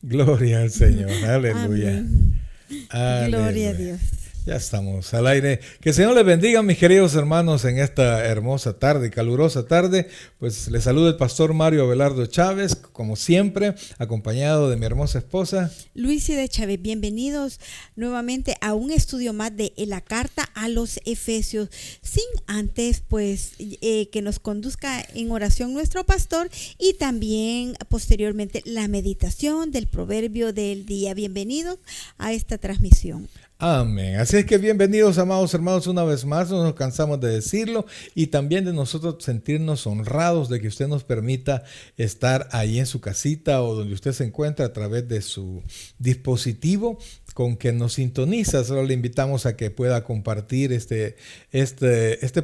Gloria al Señor, aleluya. Amén. Gloria a Aleluya. Dios. Ya estamos al aire. Que el Señor les bendiga, mis queridos hermanos, en esta hermosa tarde, calurosa tarde. Pues les saluda el pastor Mario Abelardo Chávez, como siempre, acompañado de mi hermosa esposa. Luis de Chávez, bienvenidos nuevamente a un estudio más de la carta a los Efesios. Sin antes, pues, que nos conduzca en oración nuestro pastor y también posteriormente la meditación del proverbio del día. Bienvenidos a esta transmisión. Amén. Así es que bienvenidos, amados hermanos, una vez más. No nos cansamos de decirlo y también de nosotros sentirnos honrados de que usted nos permita estar ahí en su casita o donde usted se encuentra a través de su dispositivo con que nos sintoniza. Solo le invitamos a que pueda compartir este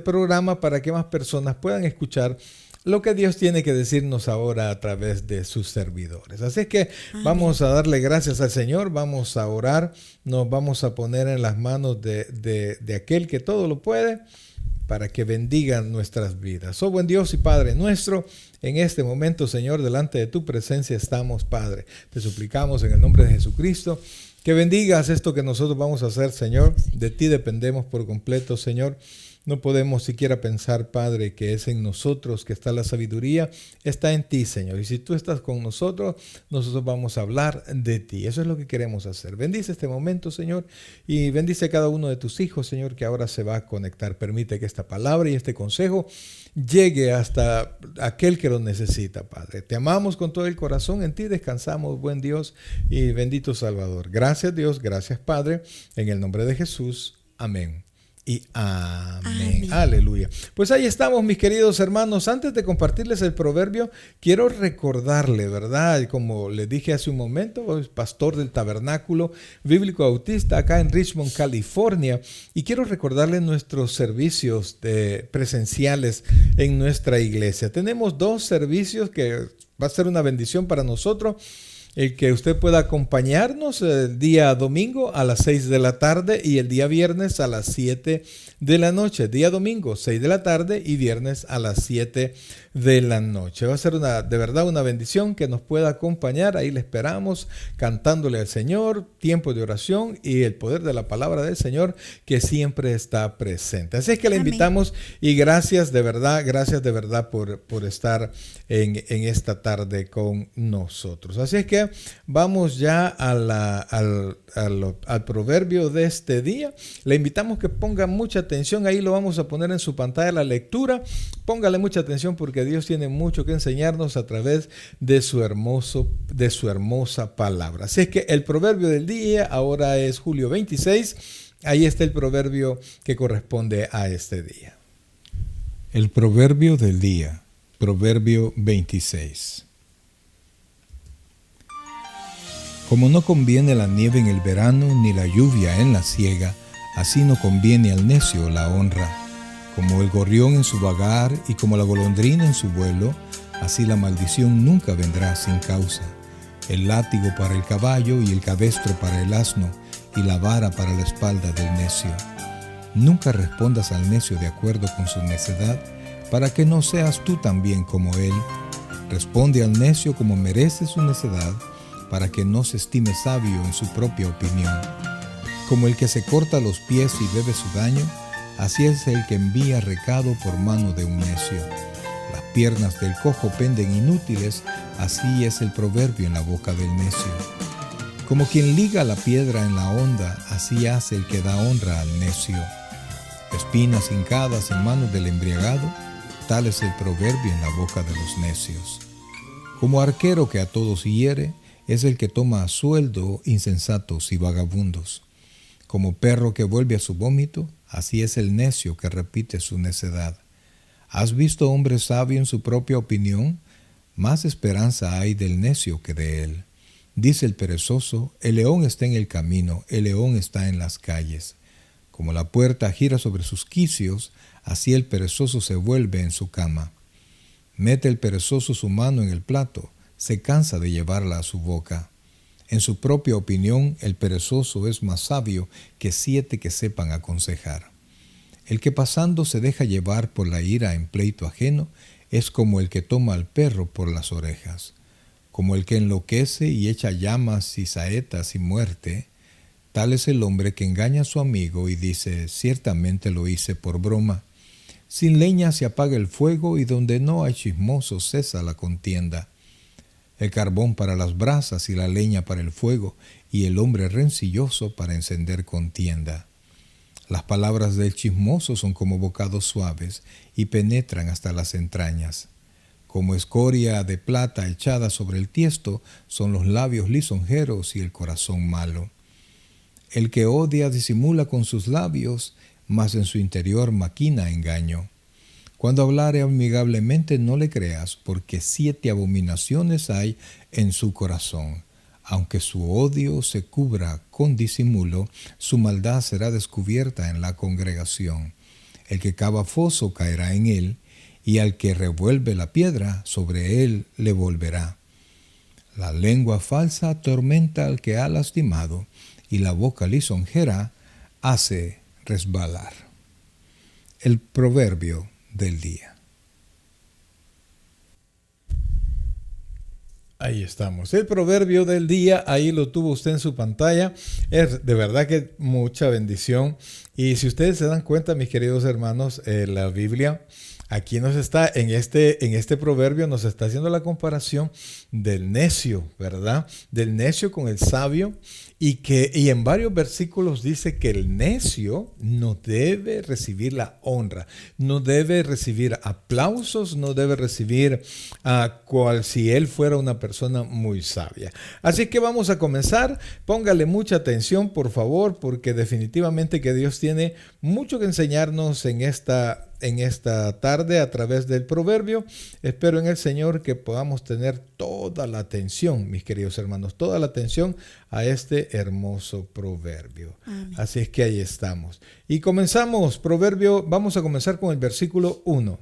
programa para que más personas puedan escuchar lo que Dios tiene que decirnos ahora a través de sus servidores. Así que Amén. Vamos a darle gracias al Señor, vamos a orar, nos vamos a poner en las manos de aquel que todo lo puede para que bendiga nuestras vidas. Oh buen Dios y Padre nuestro, en este momento, Señor, delante de tu presencia estamos, Padre. Te suplicamos en el nombre de Jesucristo que bendigas esto que nosotros vamos a hacer, Señor. De ti dependemos por completo, Señor. No podemos siquiera pensar, Padre, que es en nosotros que está la sabiduría, está en ti, Señor. Y si tú estás con nosotros, nosotros vamos a hablar de ti. Eso es lo que queremos hacer. Bendice este momento, Señor, y bendice a cada uno de tus hijos, Señor, que ahora se va a conectar. Permite que esta palabra y este consejo llegue hasta aquel que lo necesita, Padre. Te amamos con todo el corazón, en ti descansamos, buen Dios y bendito Salvador. Gracias, Dios, gracias, Padre, en el nombre de Jesús. Amén. Y amén. Amén. Aleluya. Pues ahí estamos, mis queridos hermanos. Antes de compartirles el proverbio, quiero recordarle, ¿verdad? Como les dije hace un momento, es pastor del Tabernáculo Bíblico Bautista acá en Richmond, California. Y quiero recordarle nuestros servicios presenciales en nuestra iglesia. Tenemos 2 servicios que va a ser una bendición para nosotros. El que usted pueda acompañarnos el día domingo a las 6 de la tarde y el día viernes a las 7 de la noche. Día domingo, 6 de la tarde y viernes a las 7 de la noche. Va a ser de verdad una bendición que nos pueda acompañar. Ahí le esperamos cantándole al Señor, tiempo de oración y el poder de la palabra del Señor que siempre está presente. Así es que le Amén. invitamos y gracias de verdad por estar en esta tarde con nosotros. Así es que vamos ya al proverbio de este día. Le invitamos que ponga mucha atención. Ahí lo vamos a poner en su pantalla la lectura. Póngale mucha atención porque Dios tiene mucho que enseñarnos a través de su hermosa palabra. Así es que el proverbio del día ahora es julio 26. Ahí está el proverbio que corresponde a este día. El proverbio del día, proverbio 26. Como no conviene la nieve en el verano, ni la lluvia en la siega, así no conviene al necio la honra. Como el gorrión en su vagar y como la golondrina en su vuelo, así la maldición nunca vendrá sin causa. El látigo para el caballo y el cabestro para el asno, y la vara para la espalda del necio. Nunca respondas al necio de acuerdo con su necedad, para que no seas tú también como él. Responde al necio como merece su necedad, para que no se estime sabio en su propia opinión. Como el que se corta los pies y bebe su daño, así es el que envía recado por mano de un necio. Las piernas del cojo penden inútiles, así es el proverbio en la boca del necio. Como quien liga la piedra en la honda, así hace el que da honra al necio. Espinas hincadas en manos del embriagado, tal es el proverbio en la boca de los necios. Como arquero que a todos hiere, es el que toma a sueldo insensatos y vagabundos. Como perro que vuelve a su vómito, así es el necio que repite su necedad. ¿Has visto hombre sabio en su propia opinión? Más esperanza hay del necio que de él. Dice el perezoso, el león está en el camino, el león está en las calles. Como la puerta gira sobre sus quicios, así el perezoso se vuelve en su cama. Mete el perezoso su mano en el plato, se cansa de llevarla a su boca. En su propia opinión, el perezoso es más sabio que 7 que sepan aconsejar. El que pasando se deja llevar por la ira en pleito ajeno es como el que toma al perro por las orejas. Como el que enloquece y echa llamas y saetas y muerte, tal es el hombre que engaña a su amigo y dice, ciertamente lo hice por broma. Sin leña se apaga el fuego y donde no hay chismosos cesa la contienda. El carbón para las brasas y la leña para el fuego, y el hombre rencilloso para encender contienda. Las palabras del chismoso son como bocados suaves y penetran hasta las entrañas. Como escoria de plata echada sobre el tiesto son los labios lisonjeros y el corazón malo. El que odia disimula con sus labios, mas en su interior maquina engaño. Cuando hablare amigablemente no le creas, porque 7 abominaciones hay en su corazón. Aunque su odio se cubra con disimulo, su maldad será descubierta en la congregación. El que cava foso caerá en él, y al que revuelve la piedra, sobre él le volverá. La lengua falsa atormenta al que ha lastimado, y la boca lisonjera hace resbalar. El proverbio del día. Ahí estamos. El proverbio del día, ahí lo tuvo usted en su pantalla. Es de verdad que mucha bendición. Y si ustedes se dan cuenta, mis queridos hermanos, la Biblia aquí nos está, en este proverbio nos está haciendo la comparación del necio, ¿verdad? Del necio con el sabio. Y en varios versículos dice que el necio no debe recibir la honra, no debe recibir aplausos, no debe recibir cual si él fuera una persona muy sabia. Así que vamos a comenzar. Póngale mucha atención, por favor, porque definitivamente que Dios tiene mucho que enseñarnos en esta tarde a través del proverbio. Espero en el Señor que podamos tener toda la atención, mis queridos hermanos, toda la atención a este hermoso proverbio. Amén. Así es que ahí estamos. Y comenzamos, vamos a comenzar con el versículo 1.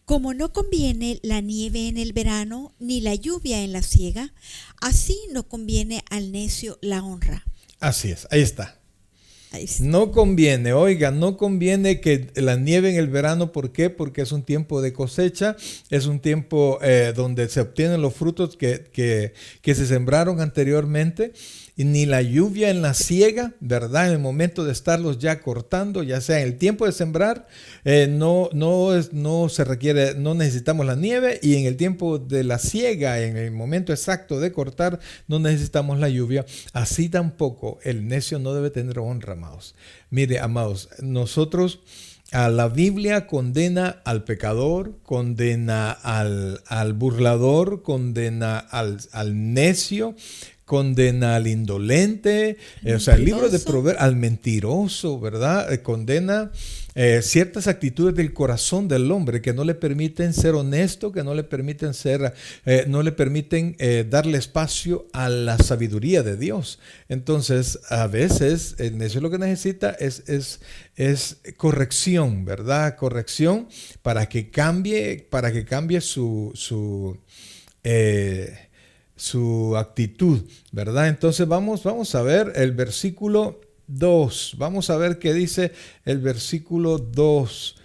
Como no conviene la nieve en el verano, ni la lluvia en la siega, así no conviene al necio la honra. Así es, ahí está. No conviene, no conviene que la nieve en el verano. ¿Por qué? Porque es un tiempo de cosecha, es un tiempo donde se obtienen los frutos que se sembraron anteriormente. Y ni la lluvia en la siega, ¿verdad? En el momento de estarlos ya cortando, ya sea en el tiempo de sembrar, no se requiere, no necesitamos la nieve, y en el tiempo de la siega, en el momento exacto de cortar, no necesitamos la lluvia. Así tampoco el necio no debe tener honra, amados. Mire, amados, nosotros... La Biblia condena al pecador, condena al burlador, condena al necio, condena al indolente, o sea, el libro de Proverbios, al mentiroso, ¿verdad? Condena ciertas actitudes del corazón del hombre que no le permiten ser honesto, que no le permiten darle espacio a la sabiduría de Dios. Entonces, a veces el necio lo que necesita es corrección, ¿verdad? Corrección para que cambie su actitud, ¿verdad? Entonces vamos a ver el versículo 2. Vamos a ver qué dice el versículo 2.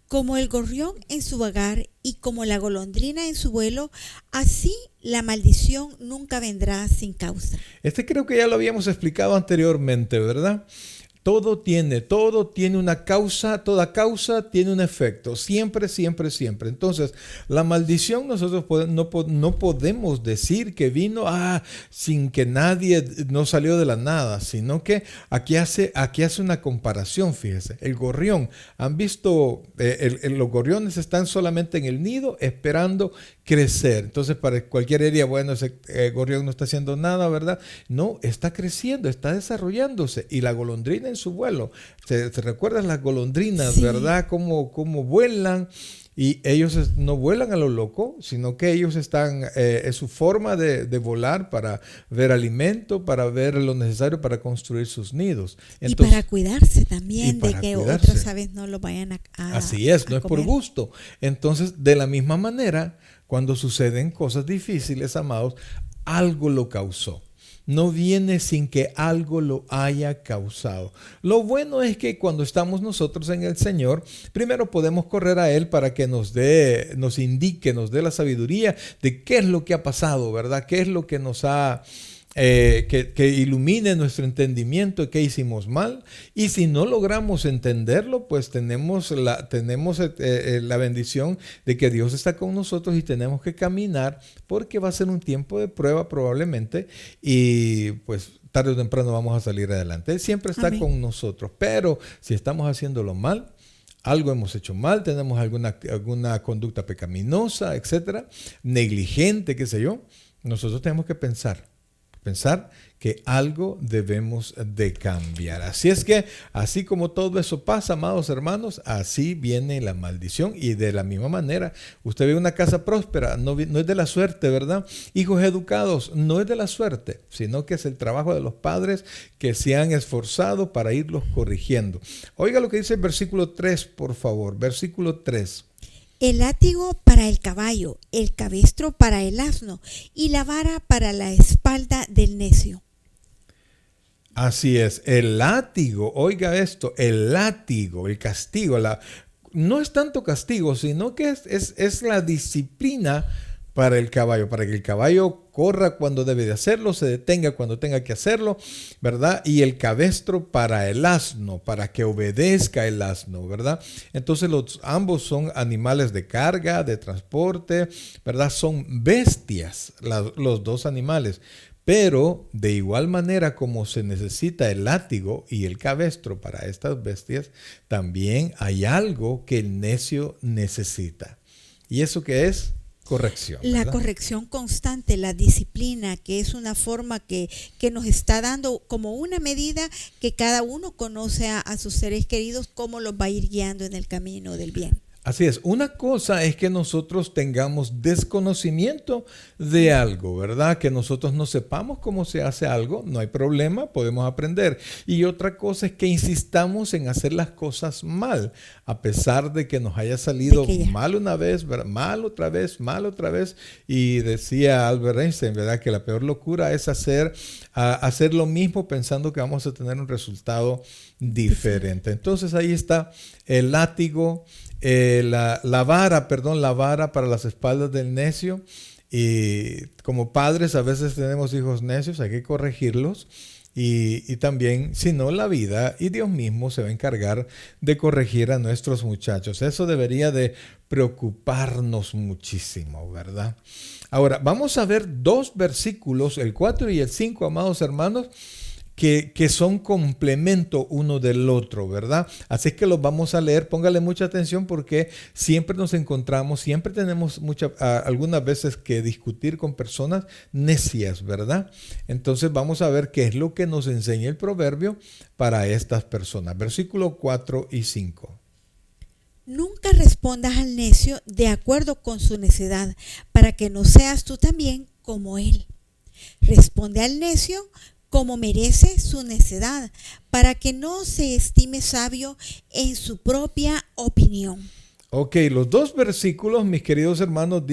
Como el gorrión en su vagar y como la golondrina en su vuelo, así la maldición nunca vendrá sin causa. Creo que ya lo habíamos explicado anteriormente, ¿verdad? Todo tiene una causa, toda causa tiene un efecto, siempre, siempre, siempre. Entonces, la maldición nosotros no podemos decir que vino sin que nadie, no salió de la nada, sino que aquí hace una comparación, fíjese. El gorrión, ¿han visto? Los gorriones están solamente en el nido esperando crecer. Entonces, para cualquiera diría, bueno, ese gorrión no está haciendo nada, ¿verdad? No, está creciendo, está desarrollándose. Y la golondrina en su vuelo, ¿te recuerdas las golondrinas, sí, verdad? Cómo vuelan. Y ellos no vuelan a lo loco, sino que ellos están, es su forma de volar para ver alimento, para ver lo necesario para construir sus nidos. Entonces, y para cuidarse también de que otras aves no lo vayan a Así es, no es comer por gusto. Entonces, de la misma manera, cuando suceden cosas difíciles, amados, algo lo causó. no viene sin que algo lo haya causado. Lo bueno es que cuando estamos nosotros en el Señor, primero podemos correr a Él para que nos indique, nos dé la sabiduría de qué es lo que ha pasado, ¿verdad? ¿Qué es lo que nos ha... que ilumine nuestro entendimiento, qué hicimos mal? Y si no logramos entenderlo, pues tenemos la bendición de que Dios está con nosotros y tenemos que caminar, porque va a ser un tiempo de prueba probablemente, y pues tarde o temprano vamos a salir adelante. Él siempre está con nosotros, pero si estamos haciéndolo mal, algo hemos hecho mal, tenemos alguna conducta pecaminosa, etcétera, negligente, qué sé yo, nosotros tenemos que pensar que algo debemos de cambiar. Así es que, así como todo eso pasa, amados hermanos, así viene la maldición. Y de la misma manera, usted ve una casa próspera, no es de la suerte, ¿verdad? Hijos educados, no es de la suerte, sino que es el trabajo de los padres que se han esforzado para irlos corrigiendo. Oiga lo que dice el versículo 3, por favor, versículo 3. El látigo para el caballo, el cabestro para el asno y la vara para la espalda del necio. Así es, el látigo, oiga esto, el látigo, el castigo, no es tanto castigo, sino que es la disciplina para el caballo, para que el caballo corra cuando debe de hacerlo, se detenga cuando tenga que hacerlo, ¿verdad? Y el cabestro para el asno, para que obedezca el asno, ¿verdad? Entonces ambos son animales de carga, de transporte, ¿verdad? Son bestias los dos animales. Pero de igual manera como se necesita el látigo y el cabestro para estas bestias, también hay algo que el necio necesita. ¿Y eso qué es? Corrección. La corrección constante, la disciplina, que es una forma que nos está dando como una medida que cada uno conoce a sus seres queridos, cómo los va a ir guiando en el camino del bien. Así es, una cosa es que nosotros tengamos desconocimiento de algo, ¿verdad? Que nosotros no sepamos cómo se hace algo, no hay problema, podemos aprender. Y otra cosa es que insistamos en hacer las cosas mal, a pesar de que nos haya salido mal una vez, mal otra vez. Y decía Albert Einstein, ¿verdad? Que la peor locura es hacer lo mismo pensando que vamos a tener un resultado diferente. Entonces ahí está el látigo. La vara para las espaldas del necio. Y como padres a veces tenemos hijos necios, hay que corregirlos. Y también, si no, la vida y Dios mismo se va a encargar de corregir a nuestros muchachos. Eso debería de preocuparnos muchísimo, ¿verdad? Ahora, vamos a ver dos versículos, el 4 y el 5, amados hermanos, que son complemento uno del otro, ¿verdad? Así que los vamos a leer, póngale mucha atención porque siempre nos encontramos, siempre tenemos algunas veces que discutir con personas necias, ¿verdad? Entonces vamos a ver qué es lo que nos enseña el proverbio para estas personas. Versículo 4 y 5. Nunca respondas al necio de acuerdo con su necedad, para que no seas tú también como él. Responde al necio como merece su necedad, para que no se estime sabio en su propia opinión. Ok, los dos versículos, mis queridos hermanos,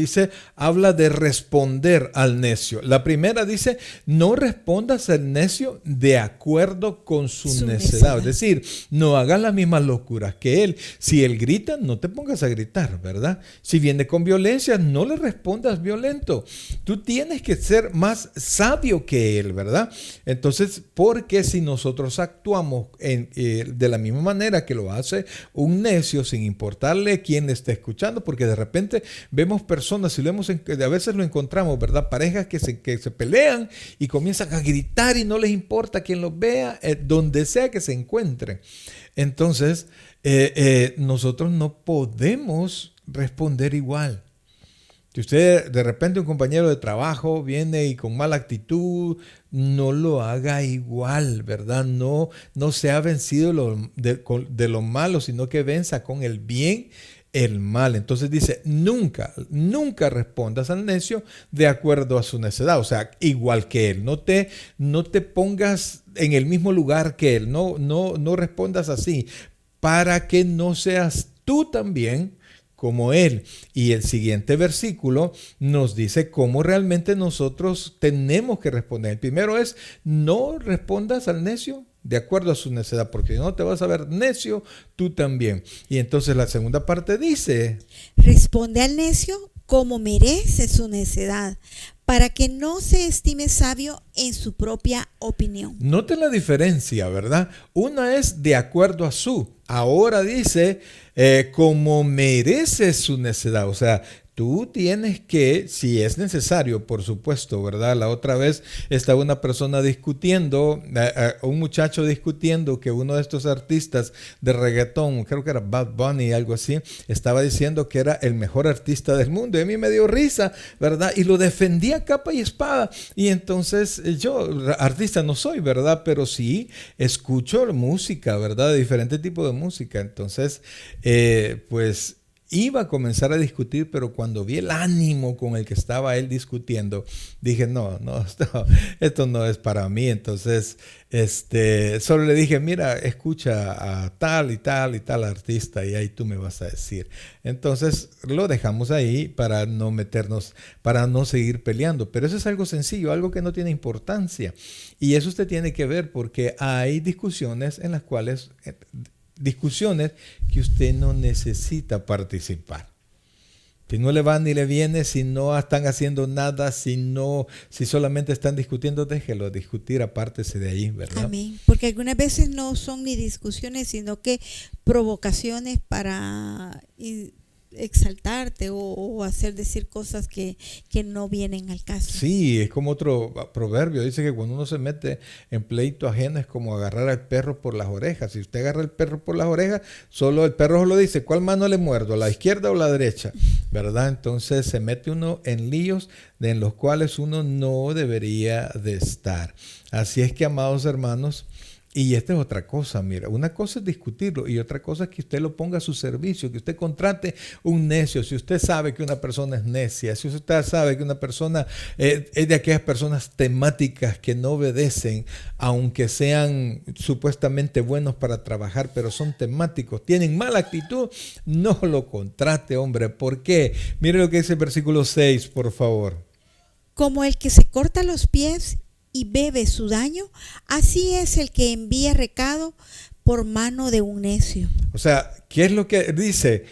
habla de responder al necio. La primera dice, no respondas al necio de acuerdo con su necedad. Es decir, no hagas las mismas locuras que él. Si él grita, no te pongas a gritar, ¿verdad? Si viene con violencia, no le respondas violento. Tú tienes que ser más sabio que él, ¿verdad? Entonces, porque si nosotros actuamos de la misma manera que lo hace un necio, sin importarle quién está escuchando, porque de repente vemos personas, y a veces lo encontramos, ¿verdad? Parejas que se pelean y comienzan a gritar y no les importa quién los vea, donde sea que se encuentren. Entonces, nosotros no podemos responder igual. Si usted de repente un compañero de trabajo viene y con mala actitud, no lo haga igual, ¿verdad? No sea vencido de lo malo, sino que venza con el bien el mal. Entonces dice, nunca respondas al necio de acuerdo a su necedad, o sea, igual que él. No te pongas en el mismo lugar que él, no respondas así, para que no seas tú también como él. Y el siguiente versículo nos dice cómo realmente nosotros tenemos que responder. El primero es: no respondas al necio de acuerdo a su necedad, porque si no te vas a ver necio tú también. Y entonces la segunda parte dice: responde al necio como merece su necedad, para que no se estime sabio en su propia opinión. Note la diferencia, ¿verdad? Una es de acuerdo a su. Ahora dice como merece su necedad. O sea, tú tienes que, si es necesario, por supuesto, ¿verdad? La otra vez estaba una persona discutiendo, un muchacho discutiendo que uno de estos artistas de reggaetón, creo que era Bad Bunny, algo así, estaba diciendo que era el mejor artista del mundo. Y a mí me dio risa, ¿verdad? Y lo defendía capa y espada. Y entonces yo, artista no soy, ¿verdad? Pero sí escucho música, ¿verdad? De diferentes tipos de música. Entonces, pues iba a comenzar a discutir, pero cuando vi el ánimo con el que estaba él discutiendo, dije, no, esto no es para mí. Entonces, solo le dije, mira, escucha a tal y tal y tal artista y ahí tú me vas a decir. Entonces, lo dejamos ahí para no meternos, para no seguir peleando. Pero eso es algo sencillo, algo que no tiene importancia. Y eso usted tiene que ver porque hay discusiones en las cuales discusiones que usted no necesita participar. Si no le va ni le viene, si no están haciendo nada, si solamente están discutiendo, déjelo discutir, apártese de ahí, ¿verdad? Amén. Porque algunas veces no son ni discusiones, sino que provocaciones para exaltarte o hacer decir cosas que no vienen al caso. Sí, es como otro proverbio, dice que cuando uno se mete en pleito ajeno es como agarrar al perro por las orejas. Si usted agarra al perro por las orejas, solo el perro solo dice, ¿cuál mano le muerdo? ¿La izquierda o la derecha? ¿Verdad? Entonces se mete uno en líos en los cuales uno no debería de estar. Así es que, amados hermanos, y esta es otra cosa, mira, una cosa es discutirlo y otra cosa es que usted lo ponga a su servicio, que usted contrate un necio. Si usted sabe que una persona es necia, si usted sabe que una persona es de aquellas personas temáticas que no obedecen, aunque sean supuestamente buenos para trabajar, pero son temáticos, tienen mala actitud, no lo contrate, hombre. ¿Por qué? Mire lo que dice el versículo 6, por favor. Como el que se corta los pies y bebe su daño, así es el que envía recado por mano de un necio. O sea, ¿qué es lo que dice?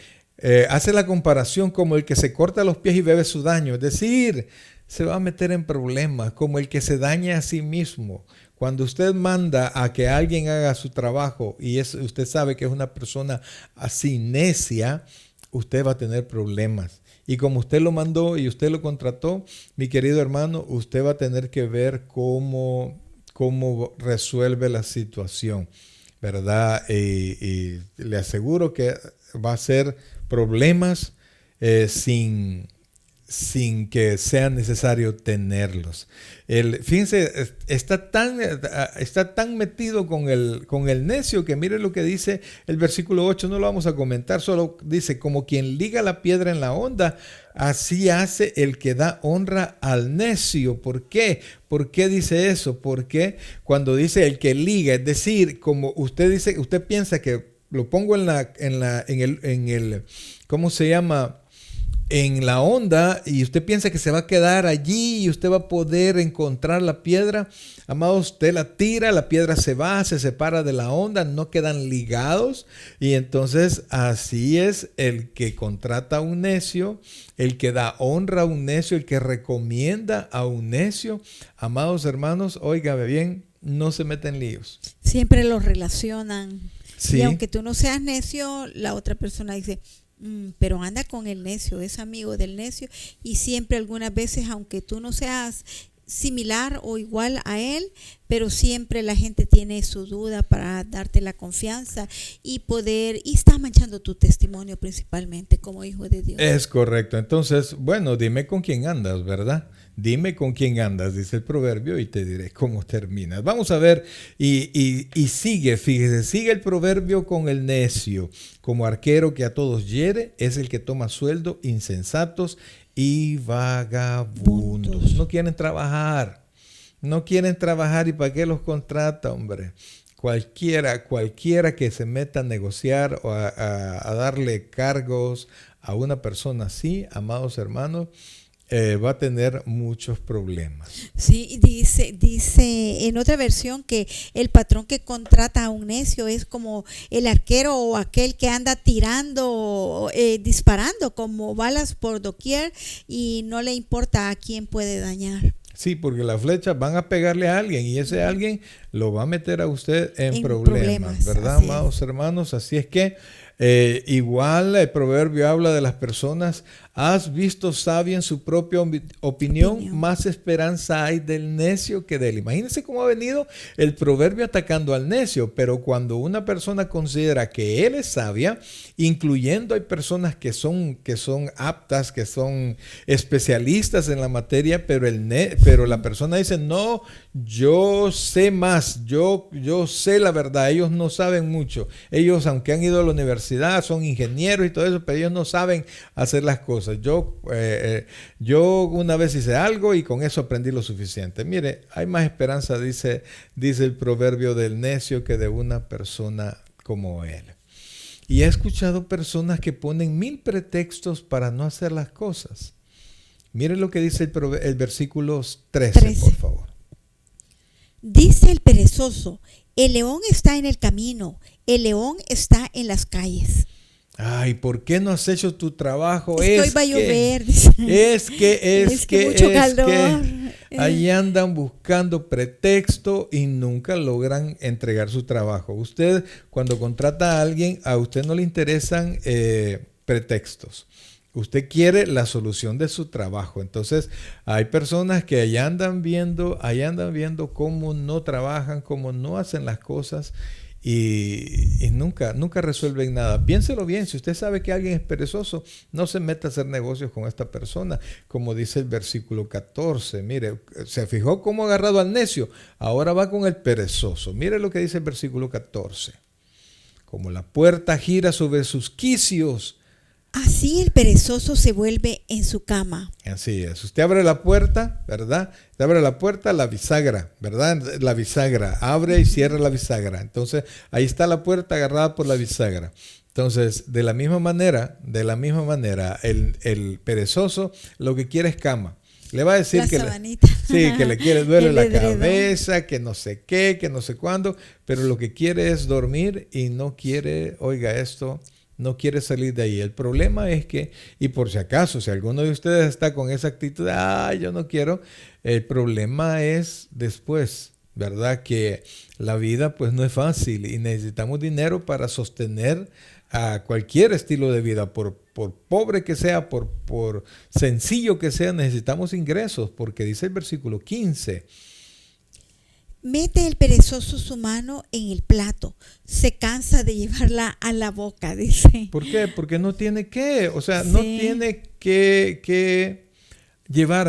Hace la comparación como el que se corta los pies y bebe su daño. Es decir, se va a meter en problemas, como el que se daña a sí mismo. Cuando usted manda a que alguien haga su trabajo y usted sabe que es una persona así necia, usted va a tener problemas. Y como usted lo mandó y usted lo contrató, mi querido hermano, usted va a tener que ver cómo resuelve la situación, ¿verdad? Y le aseguro que va a ser problemas sin que sea necesario tenerlos. Fíjense, está tan metido con el necio que mire lo que dice el versículo 8, no lo vamos a comentar, solo dice, como quien liga la piedra en la honda, así hace el que da honra al necio. ¿Por qué? ¿Por qué dice eso? Porque cuando dice el que liga, es decir, como usted dice, usted piensa que lo pongo en el ¿cómo se llama? En la onda, y usted piensa que se va a quedar allí y usted va a poder encontrar la piedra. Amado, usted la tira, la piedra se va, se separa de la onda, no quedan ligados. Y entonces así es el que contrata a un necio, el que da honra a un necio, el que recomienda a un necio. Amados hermanos, óigame bien, no se meten en líos. Siempre los relacionan. Sí. Y aunque tú no seas necio, la otra persona dice, pero anda con el necio, es amigo del necio. Y siempre, algunas veces, aunque tú no seas similar o igual a él, pero siempre la gente tiene su duda para darte la confianza y está manchando tu testimonio principalmente como hijo de Dios. Es correcto. Entonces, bueno, dime con quién andas, ¿verdad? Dime con quién andas, dice el proverbio, y te diré cómo terminas. Vamos a ver, y sigue, fíjese, sigue el proverbio con el necio. Como arquero que a todos hiere, es el que toma sueldo, insensatos y vagabundos. No quieren trabajar, ¿y para qué los contrata, hombre? Cualquiera que se meta a negociar o a darle cargos a una persona así, amados hermanos, va a tener muchos problemas. Sí, dice en otra versión que el patrón que contrata a un necio es como el arquero o aquel que anda tirando, disparando como balas por doquier y no le importa a quién puede dañar. Sí, porque las flechas van a pegarle a alguien y ese alguien lo va a meter a usted en problemas, ¿verdad, amados hermanos? Así es que igual el proverbio habla de las personas. ¿Has visto sabio en su propia opinión? Más esperanza hay del necio que de él. Imagínense cómo ha venido el proverbio atacando al necio, pero cuando una persona considera que él es sabia, incluyendo hay personas que son aptas, que son especialistas en la materia, pero la persona dice, no, yo sé más, yo sé la verdad, ellos no saben mucho. Ellos, aunque han ido a la universidad, son ingenieros y todo eso, pero ellos no saben hacer las cosas. Yo una vez hice algo y con eso aprendí lo suficiente. Mire, hay más esperanza, dice el proverbio del necio, que de una persona como él. Y he escuchado personas que ponen 1000 pretextos para no hacer las cosas. Mire lo que dice el versículo 13, por favor. Dice el perezoso, el león está en el camino, el león está en las calles. Ay, ¿por qué no has hecho tu trabajo? Es que hoy va a llover. Es que mucho calor. Ahí andan buscando pretexto y nunca logran entregar su trabajo. Usted, cuando contrata a alguien, a usted no le interesan pretextos. Usted quiere la solución de su trabajo. Entonces, hay personas que ahí andan viendo cómo no trabajan, cómo no hacen las cosas. Y nunca resuelven nada. Piénselo bien, si usted sabe que alguien es perezoso, no se meta a hacer negocios con esta persona, como dice el versículo 14. Mire, se fijó cómo ha agarrado al necio, ahora va con el perezoso. Mire lo que dice el versículo 14. Como la puerta gira sobre sus quicios, así el perezoso se vuelve en su cama. Así es. Usted abre la puerta, ¿verdad? Usted abre la puerta, la bisagra, ¿verdad? La bisagra. Abre y cierra la bisagra. Entonces, ahí está la puerta agarrada por la bisagra. Entonces, de la misma manera, el perezoso lo que quiere es cama. Le va a decir que le duele la cabeza, que no sé qué, que no sé cuándo, pero lo que quiere es dormir y no quiere, oiga esto, no quiere salir de ahí. El problema es que, y por si acaso, si alguno de ustedes está con esa actitud, yo no quiero, el problema es después, ¿verdad? Que la vida pues no es fácil y necesitamos dinero para sostener a cualquier estilo de vida, por pobre que sea, por sencillo que sea, necesitamos ingresos, porque dice el versículo 15, mete el perezoso su mano en el plato, se cansa de llevarla a la boca, dice. ¿Por qué? Porque no tiene que, no tiene que llevar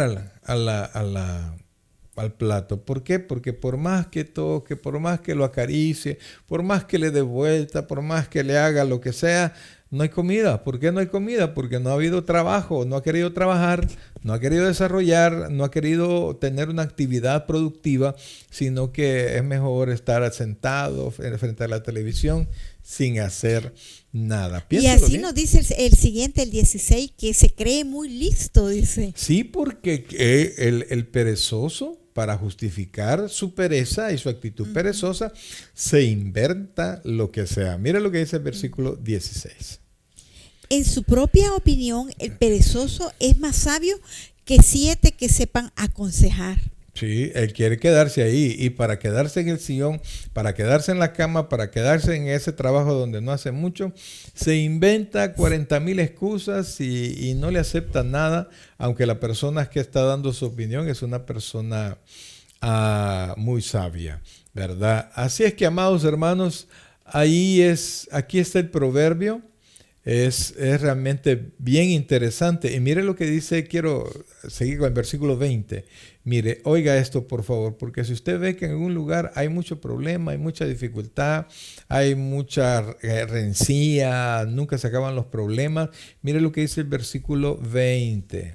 al plato. ¿Por qué? Porque por más que toque, por más que lo acaricie, por más que le dé vuelta, por más que le haga lo que sea, no hay comida. ¿Por qué no hay comida? Porque no ha habido trabajo, no ha querido trabajar, no ha querido desarrollar, no ha querido tener una actividad productiva, sino que es mejor estar sentado frente a la televisión sin hacer nada. Y así bien. Nos dice el siguiente, el 16, que se cree muy listo, dice. Sí, porque el perezoso, para justificar su pereza y su actitud perezosa, se inventa lo que sea. Mira lo que dice el versículo 16. En su propia opinión, el perezoso es más sabio que 7 que sepan aconsejar. Sí, él quiere quedarse ahí, y para quedarse en el sillón, para quedarse en la cama, para quedarse en ese trabajo donde no hace mucho, se inventa 40,000 excusas y no le acepta nada, aunque la persona que está dando su opinión es una persona muy sabia, ¿verdad? Así es que, amados hermanos, aquí está el proverbio. Es realmente bien interesante. Y mire lo que dice, quiero seguir con el versículo 20. Mire, oiga esto por favor, porque si usted ve que en algún lugar hay mucho problema, hay mucha dificultad, hay mucha rencilla, nunca se acaban los problemas, mire lo que dice el versículo 20.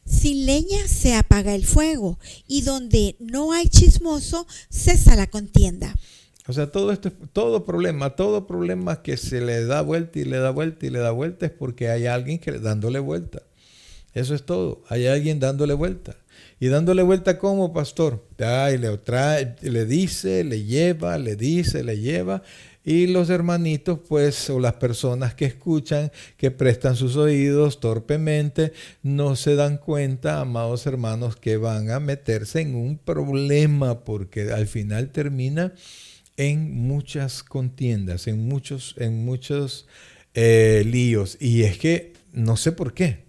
Sin leña se apaga el fuego, y donde no hay chismoso, cesa la contienda. O sea, todo problema que se le da vuelta y le da vuelta y le da vuelta es porque hay alguien dándole vuelta. Eso es todo. Hay alguien dándole vuelta. ¿Y dándole vuelta cómo, pastor? Le trae, le dice, le lleva, le dice, le lleva. Y los hermanitos, pues, o las personas que escuchan, que prestan sus oídos torpemente, no se dan cuenta, amados hermanos, que van a meterse en un problema, porque al final termina en muchas contiendas, en muchos líos. Y es que no sé por qué.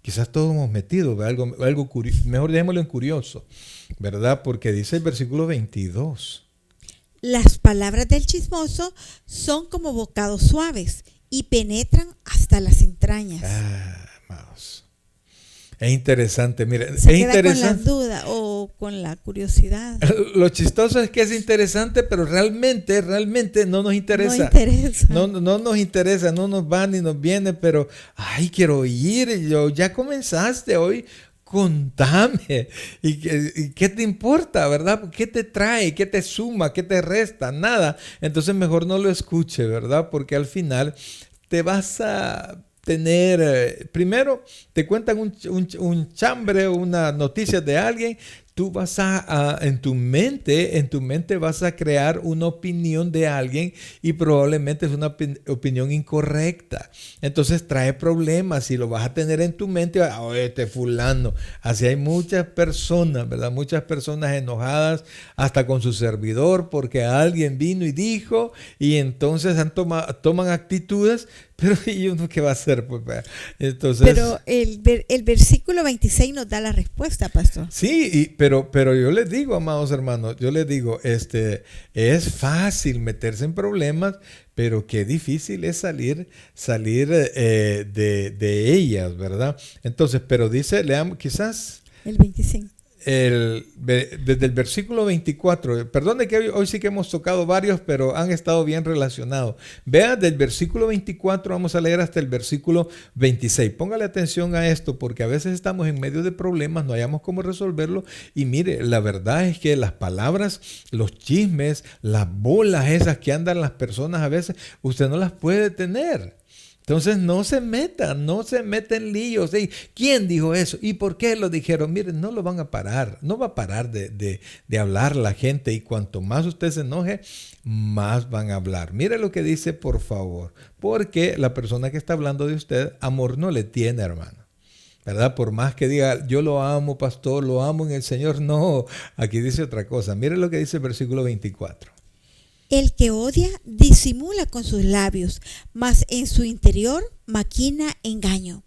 Quizás todos hemos metido algo curioso. Mejor dejémoslo en curioso, ¿verdad? Porque dice el versículo 22. Las palabras del chismoso son como bocados suaves y penetran hasta las entrañas. Amados. Es interesante, mire, Se es queda interesante. con la duda o con la curiosidad. Lo chistoso es que es interesante, pero realmente no nos interesa. No interesa. No nos interesa, no nos va ni nos viene, pero, ay, quiero oír, ya comenzaste hoy, contame. ¿Y qué te importa, verdad? ¿Qué te trae? ¿Qué te suma? ¿Qué te resta? Nada. Entonces mejor no lo escuche, ¿verdad? Porque al final te vas a tener, primero te cuentan un chambre, una noticia de alguien. Tú vas en tu mente vas a crear una opinión de alguien y probablemente es una opinión incorrecta. Entonces trae problemas y lo vas a tener en tu mente. Este fulano. Así hay muchas personas, ¿verdad? Muchas personas enojadas hasta con su servidor porque alguien vino y dijo y entonces toman actitudes. Pero ¿y uno qué va a hacer? Pues, entonces, pero el versículo 26 nos da la respuesta, pastor. Sí, pero yo les digo, amados hermanos, yo les digo, es fácil meterse en problemas, pero qué difícil es salir de ellas, ¿verdad? Entonces, pero dice, leamos quizás El 25. Desde el versículo 24, perdone que hoy sí que hemos tocado varios, pero han estado bien relacionados. Vea, del versículo 24 vamos a leer hasta el versículo 26. Póngale atención a esto, porque a veces estamos en medio de problemas, no hayamos cómo resolverlo. Y mire, la verdad es que las palabras, los chismes, las bolas esas que andan las personas a veces, usted no las puede tener. Entonces no se meta en líos. ¿Sí? ¿Quién dijo eso? ¿Y por qué lo dijeron? Miren, no lo van a parar. No va a parar de hablar la gente. Y cuanto más usted se enoje, más van a hablar. Mire lo que dice, por favor. Porque la persona que está hablando de usted, amor no le tiene, hermano. ¿Verdad? Por más que diga, yo lo amo, pastor, lo amo en el Señor. No, aquí dice otra cosa. Mire lo que dice el versículo 24. El que odia disimula con sus labios, mas en su interior maquina engaño.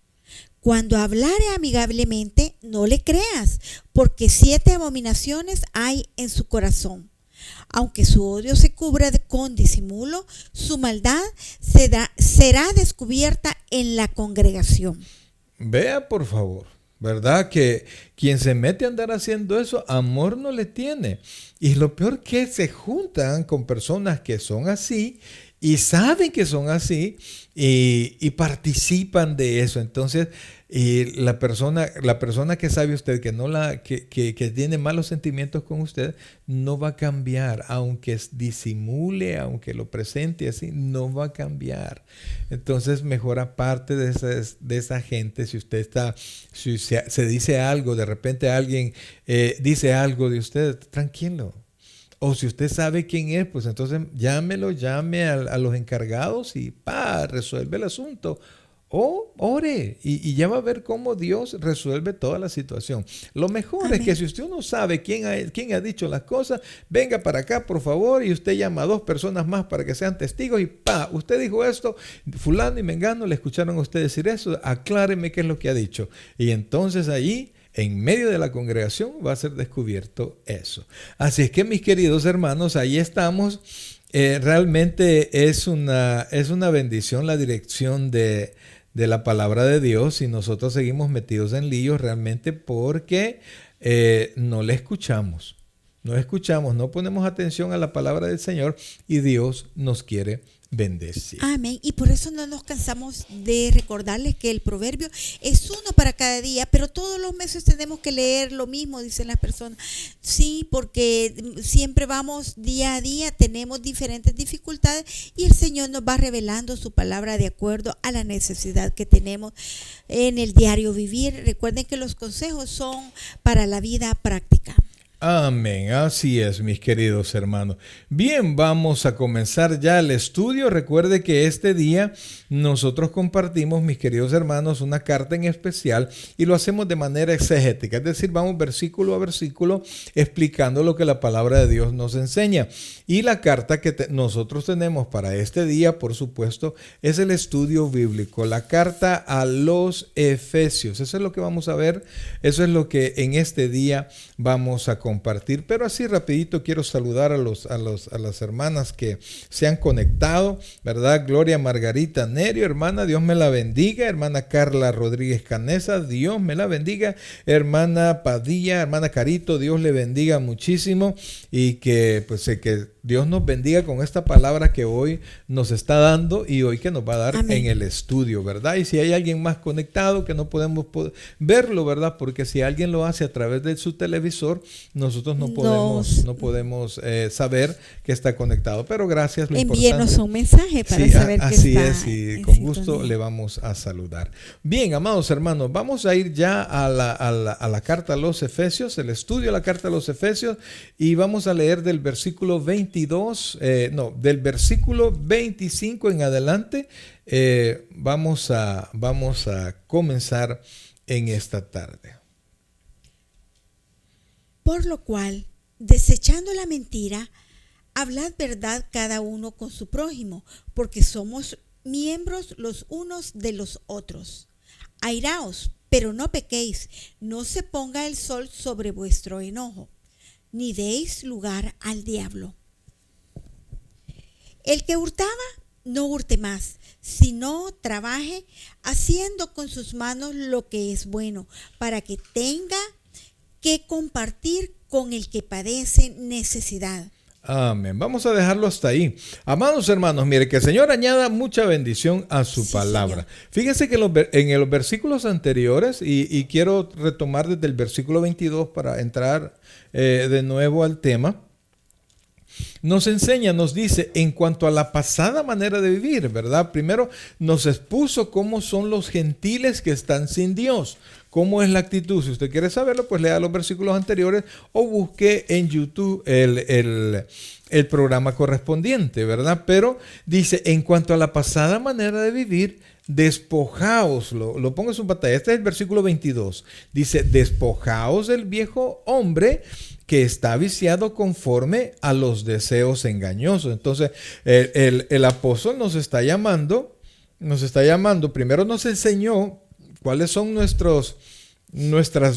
Cuando hablare amigablemente, no le creas, porque 7 abominaciones hay en su corazón. Aunque su odio se cubra con disimulo, su maldad será descubierta en la congregación. Vea, por favor. ¿Verdad? Que quien se mete a andar haciendo eso, amor no le tiene. Y lo peor que se juntan con personas que son así y saben que son así y participan de eso. Entonces, la persona que sabe usted que tiene malos sentimientos con usted, no va a cambiar. Aunque disimule, aunque lo presente así, no va a cambiar. Entonces, mejor aparte de esa gente, si se dice algo, de repente alguien dice algo de usted, tranquilo. O si usted sabe quién es, pues entonces llame a los encargados y resuelve el asunto. O ore y ya va a ver cómo Dios resuelve toda la situación. Lo mejor Amén. es que si usted no sabe quién ha dicho las cosas, venga para acá, por favor, y usted llama a 2 personas más para que sean testigos y usted dijo esto, fulano y mengano le escucharon a usted decir eso, acláreme qué es lo que ha dicho. Y entonces allí, en medio de la congregación, va a ser descubierto eso. Así es que, mis queridos hermanos, ahí estamos. Realmente es una bendición la dirección de la palabra de Dios y nosotros seguimos metidos en líos realmente porque no le escuchamos, no ponemos atención a la palabra del Señor y Dios nos quiere bendecir. Amén. Y por eso no nos cansamos de recordarles que el proverbio es uno para cada día, pero todos los meses tenemos que leer lo mismo, dicen las personas. Sí, porque siempre vamos día a día, tenemos diferentes dificultades y el Señor nos va revelando su palabra de acuerdo a la necesidad que tenemos en el diario vivir. Recuerden que los consejos son para la vida práctica. Amén, así es, mis queridos hermanos. Bien, vamos a comenzar ya el estudio. Recuerde que este día nosotros compartimos, mis queridos hermanos, una carta en especial y lo hacemos de manera exegética, es decir, vamos versículo a versículo explicando lo que la palabra de Dios nos enseña. Y la carta que nosotros tenemos para este día, por supuesto, es el estudio bíblico, la carta a los Efesios. Eso es lo que vamos a ver, eso es lo que en este día vamos a compartir. Pero así rapidito quiero saludar a las hermanas que se han conectado, ¿verdad? Gloria Margarita Nerio, hermana, Dios me la bendiga. Hermana Carla Rodríguez Canesa, Dios me la bendiga. Hermana Padilla, hermana Carito, Dios le bendiga muchísimo y que que Dios nos bendiga con esta palabra que hoy nos está dando y hoy que nos va a dar en el estudio, ¿verdad? Y si hay alguien más conectado que no podemos verlo, ¿verdad? Porque si alguien lo hace a través de su televisor, nosotros no podemos saber que está conectado. Pero gracias. Envíenos un mensaje para saber que así está. Así es, y con gusto le vamos a saludar. Bien, amados hermanos, vamos a ir ya a la carta a los Efesios, el estudio de la carta a los Efesios, y vamos a leer del versículo del versículo 25 en adelante. Vamos a comenzar en esta tarde. Por lo cual, desechando la mentira, hablad verdad cada uno con su prójimo, porque somos miembros los unos de los otros. Airaos, pero no pequéis, no se ponga el sol sobre vuestro enojo, ni deis lugar al diablo. El que hurtaba, no hurte más, sino trabaje haciendo con sus manos lo que es bueno, para que tenga que compartir con el que padece necesidad. Amén. Vamos a dejarlo hasta ahí. Amados hermanos, mire que el Señor añada mucha bendición a su palabra. Señor. Fíjense que en los versículos anteriores, y quiero retomar desde el versículo 22 para entrar de nuevo al tema, nos enseña, nos dice, en cuanto a la pasada manera de vivir, ¿verdad? Primero nos expuso cómo son los gentiles que están sin Dios. ¿Cómo es la actitud? Si usted quiere saberlo, pues lea los versículos anteriores o busque en YouTube el programa correspondiente, ¿verdad? Pero dice, en cuanto a la pasada manera de vivir, despojaos, lo pongo en su pantalla, este es el versículo 22, dice, despojaos del viejo hombre que está viciado conforme a los deseos engañosos. Entonces, el apóstol nos está llamando, primero nos enseñó cuáles son nuestras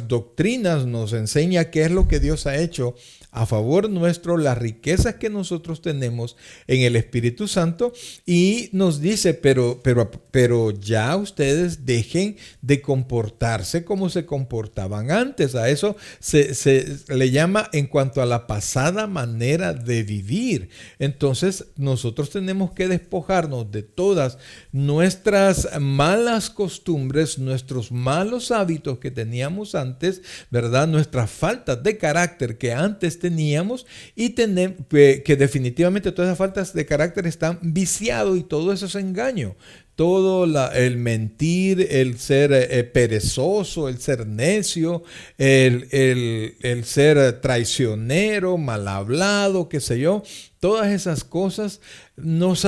doctrinas, nos enseña qué es lo que Dios ha hecho a favor nuestro, las riquezas que nosotros tenemos en el Espíritu Santo, y nos dice, pero ya ustedes dejen de comportarse como se comportaban antes. A eso se le llama en cuanto a la pasada manera de vivir. Entonces nosotros tenemos que despojarnos de todas nuestras malas costumbres, nuestros malos hábitos que teníamos antes, ¿verdad? Nuestras faltas de carácter que antes teníamos, y que definitivamente todas esas faltas de carácter están viciados, y todo eso es engaño. Todo el mentir, el ser perezoso, el ser necio, el ser traicionero, mal hablado, qué sé yo. Todas esas cosas nos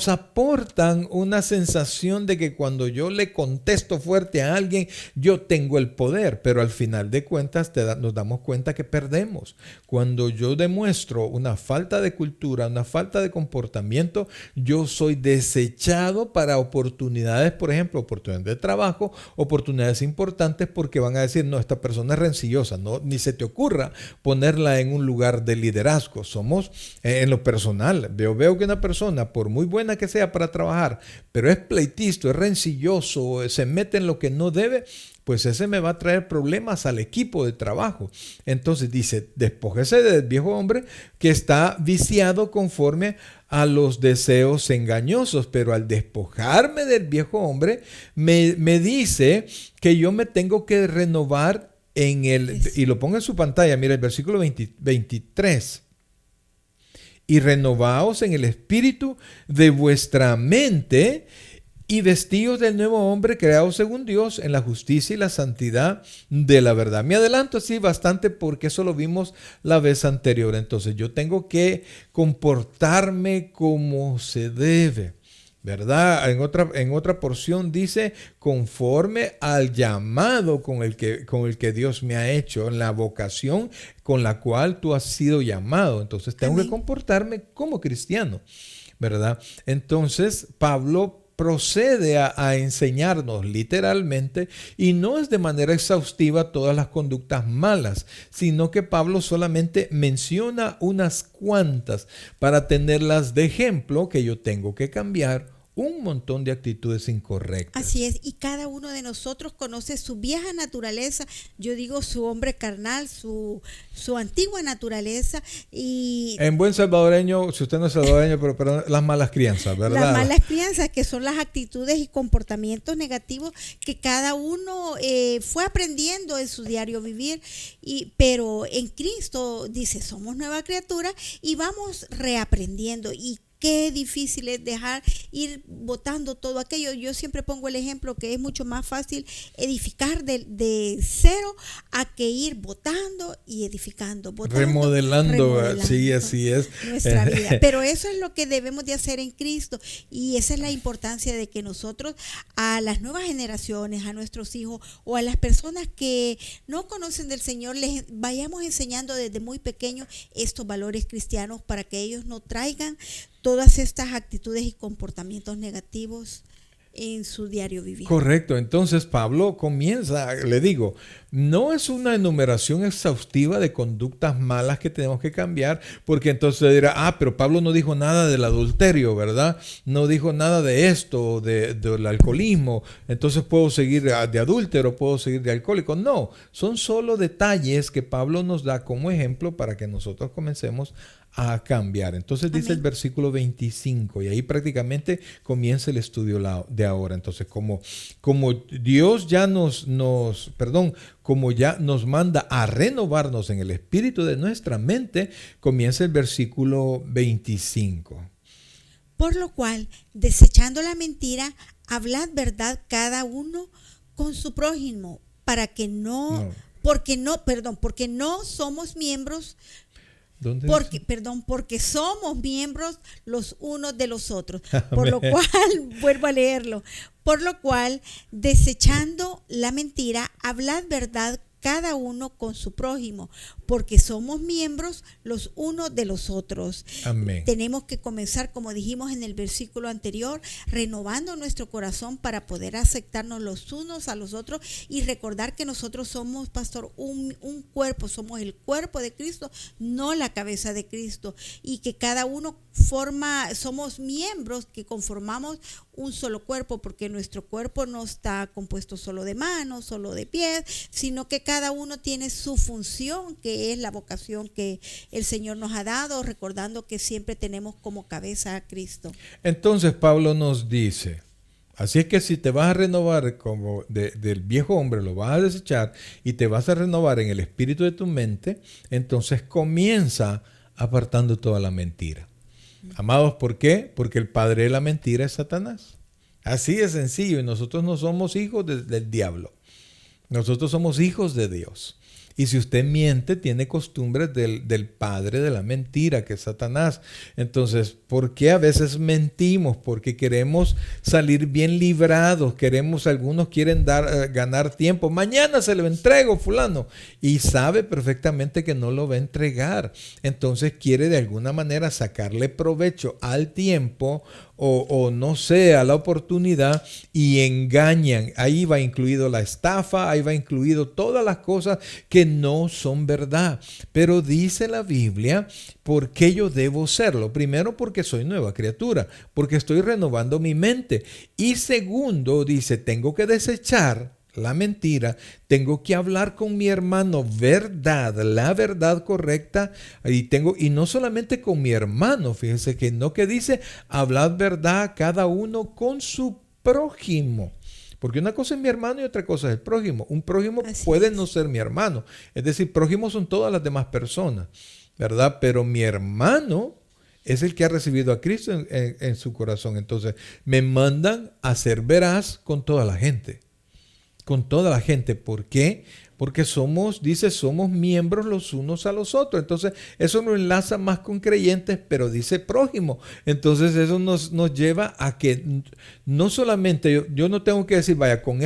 aportan una sensación de que cuando yo le contesto fuerte a alguien, yo tengo el poder, pero al final de cuentas nos damos cuenta que perdemos. Cuando yo demuestro una falta de cultura, una falta de comportamiento, yo soy desechado para oportunidades, por ejemplo, oportunidades de trabajo, oportunidades importantes, porque van a decir, no, esta persona es rencillosa, no, ni se te ocurra ponerla en un lugar de liderazgo. Somos en lo personal, veo que una persona, por muy buena que sea para trabajar, pero es pleitisto, es rencilloso, se mete en lo que no debe, pues ese me va a traer problemas al equipo de trabajo. Entonces dice, despójese del viejo hombre que está viciado conforme a los deseos engañosos, pero al despojarme del viejo hombre, me dice que yo me tengo que renovar y lo pongo en su pantalla, mira el versículo 23. Y renovaos en el espíritu de vuestra mente y vestíos del nuevo hombre creado según Dios en la justicia y la santidad de la verdad. Me adelanto así bastante porque eso lo vimos la vez anterior. Entonces yo tengo que comportarme como se debe, ¿verdad? En otra porción dice conforme al llamado con el que Dios me ha hecho, en la vocación con la cual tú has sido llamado. Entonces tengo que comportarme como cristiano, ¿verdad? Entonces Pablo procede a enseñarnos literalmente, y no es de manera exhaustiva todas las conductas malas, sino que Pablo solamente menciona unas cuantas para tenerlas de ejemplo, que yo tengo que cambiar un montón de actitudes incorrectas. Así es, y cada uno de nosotros conoce su vieja naturaleza, yo digo su hombre carnal, su antigua naturaleza. Y en buen salvadoreño, si usted no es salvadoreño, pero las malas crianzas, ¿verdad? Las malas crianzas, que son las actitudes y comportamientos negativos que cada uno fue aprendiendo en su diario vivir, pero en Cristo dice, somos nueva criatura y vamos reaprendiendo. Y qué difícil es dejar ir botando todo aquello. Yo siempre pongo el ejemplo que es mucho más fácil edificar de cero a que ir botando y edificando, remodelando. Sí, así es nuestra vida. Pero eso es lo que debemos de hacer en Cristo, y esa es la importancia de que nosotros a las nuevas generaciones, a nuestros hijos o a las personas que no conocen del Señor, les vayamos enseñando desde muy pequeños estos valores cristianos para que ellos no traigan todas estas actitudes y comportamientos negativos en su diario vivir. Correcto. Entonces Pablo comienza, le digo, no es una enumeración exhaustiva de conductas malas que tenemos que cambiar, porque entonces dirá, pero Pablo no dijo nada del adulterio, ¿verdad? No dijo nada de esto, del alcoholismo, entonces puedo seguir de adúltero, puedo seguir de alcohólico. No, son solo detalles que Pablo nos da como ejemplo para que nosotros comencemos a cambiar. Entonces dice el versículo 25, y ahí prácticamente comienza el estudio de ahora. Entonces, como Dios ya como ya nos manda a renovarnos en el espíritu de nuestra mente, comienza el versículo 25. Por lo cual, desechando la mentira, hablad verdad cada uno con su prójimo, porque no somos miembros. Porque somos miembros los unos de los otros. Por lo cual, vuelvo a leerlo. Por lo cual, desechando la mentira, hablad verdad cada uno con su prójimo, porque somos miembros los unos de los otros. Amén. Tenemos que comenzar, como dijimos en el versículo anterior, renovando nuestro corazón para poder aceptarnos los unos a los otros y recordar que nosotros somos, pastor, un cuerpo, somos el cuerpo de Cristo, no la cabeza de Cristo, y que cada uno somos miembros que conformamos un solo cuerpo, porque nuestro cuerpo no está compuesto solo de manos, solo de pies, sino que cada uno tiene su función, que es la vocación que el Señor nos ha dado, recordando que siempre tenemos como cabeza a Cristo. Entonces Pablo nos dice, así es que si te vas a renovar como del viejo hombre, lo vas a desechar y te vas a renovar en el espíritu de tu mente, entonces comienza apartando toda la mentira. Amados, ¿por qué? Porque el padre de la mentira es Satanás. Así de sencillo. Y nosotros no somos hijos del diablo. Nosotros somos hijos de Dios. Y si usted miente, tiene costumbres del padre de la mentira, que es Satanás. Entonces, ¿por qué a veces mentimos? Porque queremos salir bien librados. Algunos quieren ganar tiempo. Mañana se lo entrego, fulano. Y sabe perfectamente que no lo va a entregar. Entonces quiere de alguna manera sacarle provecho al tiempo o no sé, a la oportunidad y engañan. Ahí va incluido la estafa, ahí va incluido todas las cosas que no son verdad. Pero dice la Biblia, ¿por qué yo debo serlo? Primero, porque soy nueva criatura, porque estoy renovando mi mente. Y segundo, dice, tengo que desechar la mentira, tengo que hablar con mi hermano verdad, la verdad correcta, y no solamente con mi hermano, fíjense que no, que dice, hablad verdad cada uno con su prójimo. Porque una cosa es mi hermano y otra cosa es el prójimo. Un prójimo puede no ser mi hermano. Es decir, prójimos son todas las demás personas, ¿verdad? Pero mi hermano es el que ha recibido a Cristo en su corazón. Entonces, me mandan a ser veraz con toda la gente. Con toda la gente. ¿Por qué? Porque somos miembros los unos a los otros. Entonces, eso nos enlaza más con creyentes, pero dice prójimo. Entonces, eso nos lleva a que no solamente yo no tengo que decir, vaya, con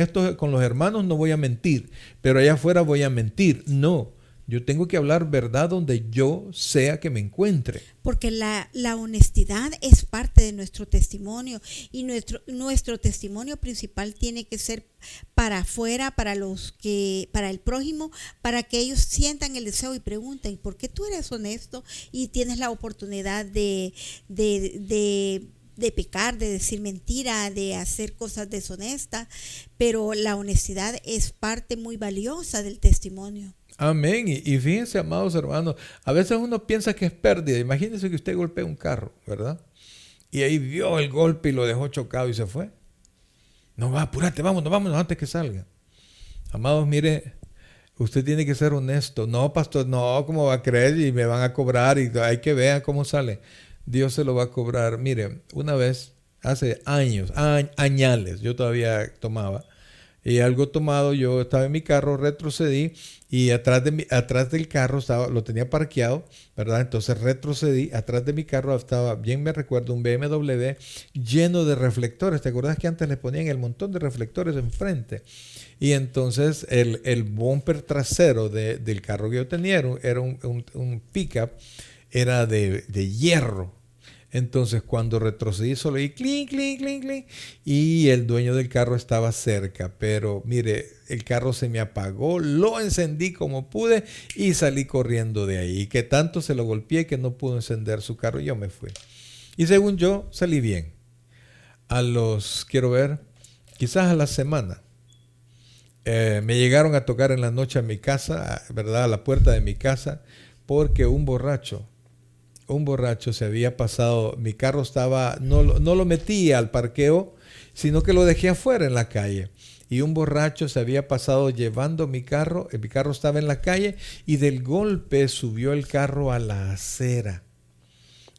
los hermanos no voy a mentir, pero allá afuera voy a mentir. No. Yo tengo que hablar verdad donde yo sea que me encuentre. Porque la honestidad es parte de nuestro testimonio, y nuestro testimonio principal tiene que ser para afuera, para el prójimo, para que ellos sientan el deseo y pregunten, ¿por qué tú eres honesto y tienes la oportunidad de pecar, de decir mentira, de hacer cosas deshonestas? Pero la honestidad es parte muy valiosa del testimonio. Amén. Y fíjense, amados hermanos, a veces uno piensa que es pérdida. Imagínense que usted golpea un carro, ¿verdad? Y ahí vio el golpe y lo dejó chocado y se fue. No va, apúrate, vámonos antes que salga. Amados, mire, usted tiene que ser honesto. No, pastor, no, ¿cómo va a creer? Y me van a cobrar y hay que ver cómo sale. Dios se lo va a cobrar. Mire, una vez, hace años, añales, yo todavía tomaba. Y algo tomado, yo estaba en mi carro, retrocedí y atrás del carro lo tenía parqueado, ¿verdad? Entonces retrocedí, atrás de mi carro estaba, bien me recuerdo, un BMW lleno de reflectores. ¿Te acuerdas que antes le ponían el montón de reflectores enfrente? Y entonces el bumper trasero del carro que yo tenía era un pickup, era de hierro. Entonces, cuando retrocedí, solo oí clink, clink, clink, clink, y el dueño del carro estaba cerca. Pero mire, el carro se me apagó, lo encendí como pude y salí corriendo de ahí. Y que tanto se lo golpeé que no pudo encender su carro y yo me fui. Y según yo, salí bien. Quizás a la semana, me llegaron a tocar en la noche a mi casa, ¿verdad? A la puerta de mi casa, porque un borracho se había pasado, mi carro estaba, no lo metí al parqueo, sino que lo dejé afuera en la calle. Y un borracho se había pasado llevando mi carro estaba en la calle y del golpe subió el carro a la acera.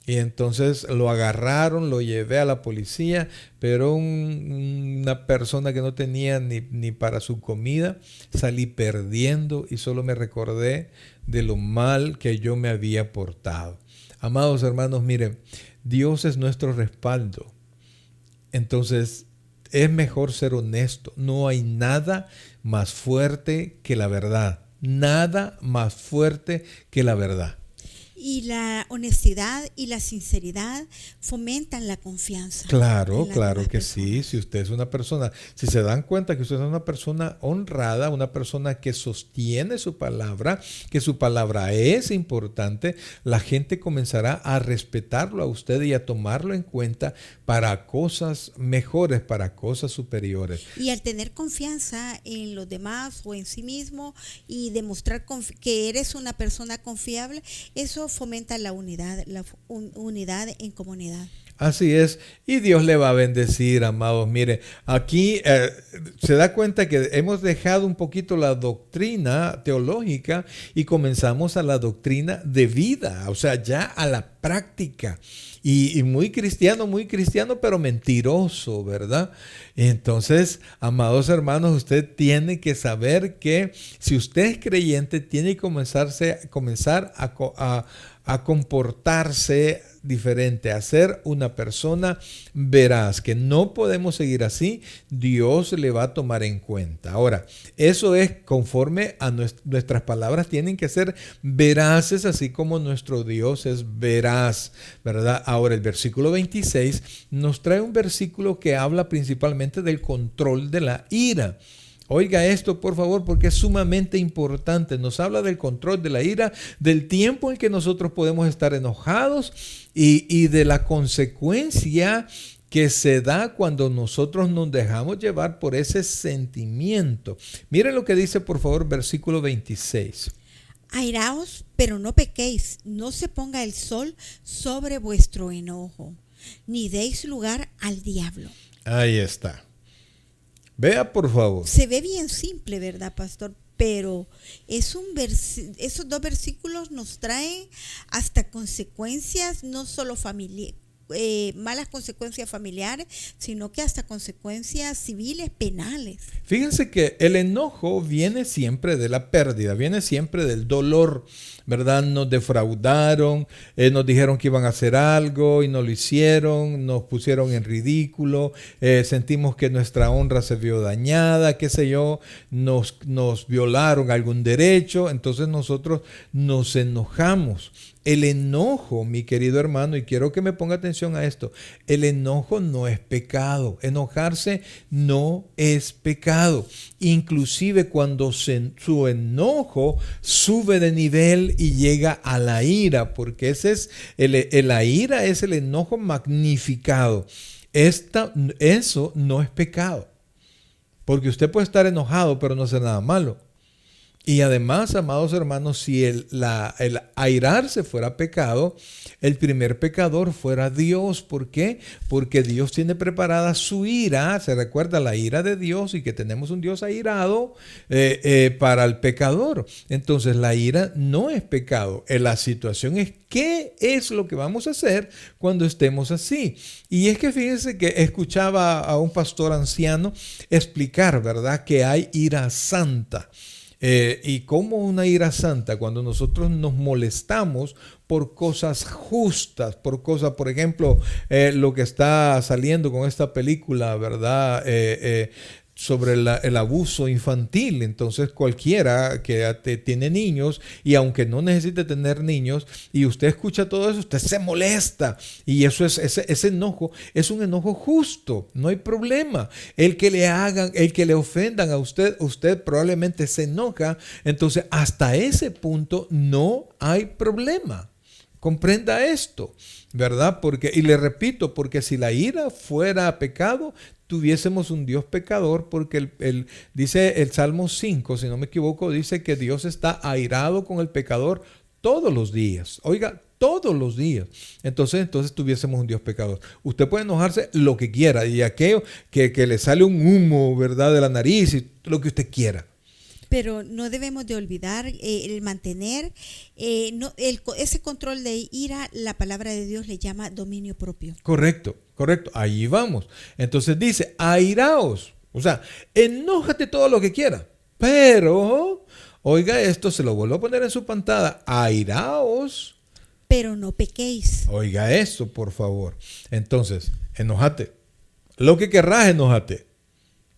Y entonces lo agarraron, lo llevé a la policía, pero una persona que no tenía ni para su comida, salí perdiendo y solo me recordé de lo mal que yo me había portado. Amados hermanos, miren, Dios es nuestro respaldo. Entonces, es mejor ser honesto. No hay nada más fuerte que la verdad. Nada más fuerte que la verdad. Y la honestidad y la sinceridad fomentan la confianza. Claro que sí. Si usted es una persona, si se dan cuenta que usted es una persona honrada, una persona que sostiene su palabra, que su palabra es importante, la gente comenzará a respetarlo a usted y a tomarlo en cuenta para cosas mejores, para cosas superiores. Y al tener confianza en los demás o en sí mismo y demostrar que eres una persona confiable, eso fomenta la unidad en comunidad. Así es, y Dios le va a bendecir, amados. Mire, aquí se da cuenta que hemos dejado un poquito la doctrina teológica y comenzamos a la doctrina de vida, o sea, ya a la práctica. Y muy cristiano, pero mentiroso, ¿verdad? Entonces, amados hermanos, usted tiene que saber que si usted es creyente, tiene que comenzar a comportarse diferente, a ser una persona veraz, que no podemos seguir así. Dios le va a tomar en cuenta. Ahora, eso es conforme a nuestras palabras, tienen que ser veraces, así como nuestro Dios es veraz. pecarás, ¿verdad? Ahora el versículo 26 nos trae un versículo que habla principalmente del control de la ira. Oiga esto, por favor, porque es sumamente importante. Nos habla del control de la ira, del tiempo en que nosotros podemos estar enojados y de la consecuencia que se da cuando nosotros nos dejamos llevar por ese sentimiento. Miren lo que dice, por favor, versículo 26. Airaos, pero no pequéis, no se ponga el sol sobre vuestro enojo, ni deis lugar al diablo. Ahí está. Vea, por favor. Se ve bien simple, ¿verdad, pastor? Pero esos dos versículos nos traen hasta consecuencias, no solo malas consecuencias familiares, sino que hasta consecuencias civiles, penales. Fíjense que el enojo viene siempre de la pérdida, viene siempre del dolor, ¿verdad? Nos defraudaron, nos dijeron que iban a hacer algo y no lo hicieron, nos pusieron en ridículo, sentimos que nuestra honra se vio dañada, qué sé yo, nos violaron algún derecho, entonces nosotros nos enojamos. El enojo, mi querido hermano, y quiero que me ponga atención a esto, el enojo no es pecado, enojarse no es pecado. Inclusive cuando su enojo sube de nivel y llega a la ira, porque ese es la ira es el enojo magnificado. Eso no es pecado, porque usted puede estar enojado pero no hacer nada malo. Y además, amados hermanos, si el airarse fuera pecado, el primer pecador fuera Dios. ¿Por qué? Porque Dios tiene preparada su ira. Se recuerda la ira de Dios y que tenemos un Dios airado para el pecador. Entonces la ira no es pecado. La situación es qué es lo que vamos a hacer cuando estemos así. Y es que fíjense que escuchaba a un pastor anciano explicar, ¿verdad?, que hay ira santa. Y como una ira santa, cuando nosotros nos molestamos por cosas justas, por ejemplo, lo que está saliendo con esta película, ¿verdad? Sobre el abuso infantil. Entonces cualquiera que tiene niños, y aunque no necesite tener niños, y usted escucha todo eso, usted se molesta, y eso es ese enojo es un enojo justo, no hay problema. El que le hagan, el que le ofendan a usted probablemente se enoja. Entonces hasta ese punto no hay problema. Comprenda esto, ¿verdad? Y le repito, porque si la ira fuera pecado, tuviésemos un Dios pecador, porque dice el Salmo 5, si no me equivoco, dice que Dios está airado con el pecador todos los días. Oiga, todos los días. Entonces tuviésemos un Dios pecador. Usted puede enojarse lo que quiera, y aquello que le sale un humo, ¿verdad?, de la nariz, y lo que usted quiera. Pero no debemos de olvidar el mantener ese control de ira. La palabra de Dios le llama dominio propio. Correcto. Ahí vamos. Entonces dice, airaos. O sea, enójate todo lo que quiera. Pero, oiga esto, se lo vuelvo a poner en su pantalla. Airaos. Pero no pequéis. Oiga eso, por favor. Entonces, enójate. Lo que querrás, enójate.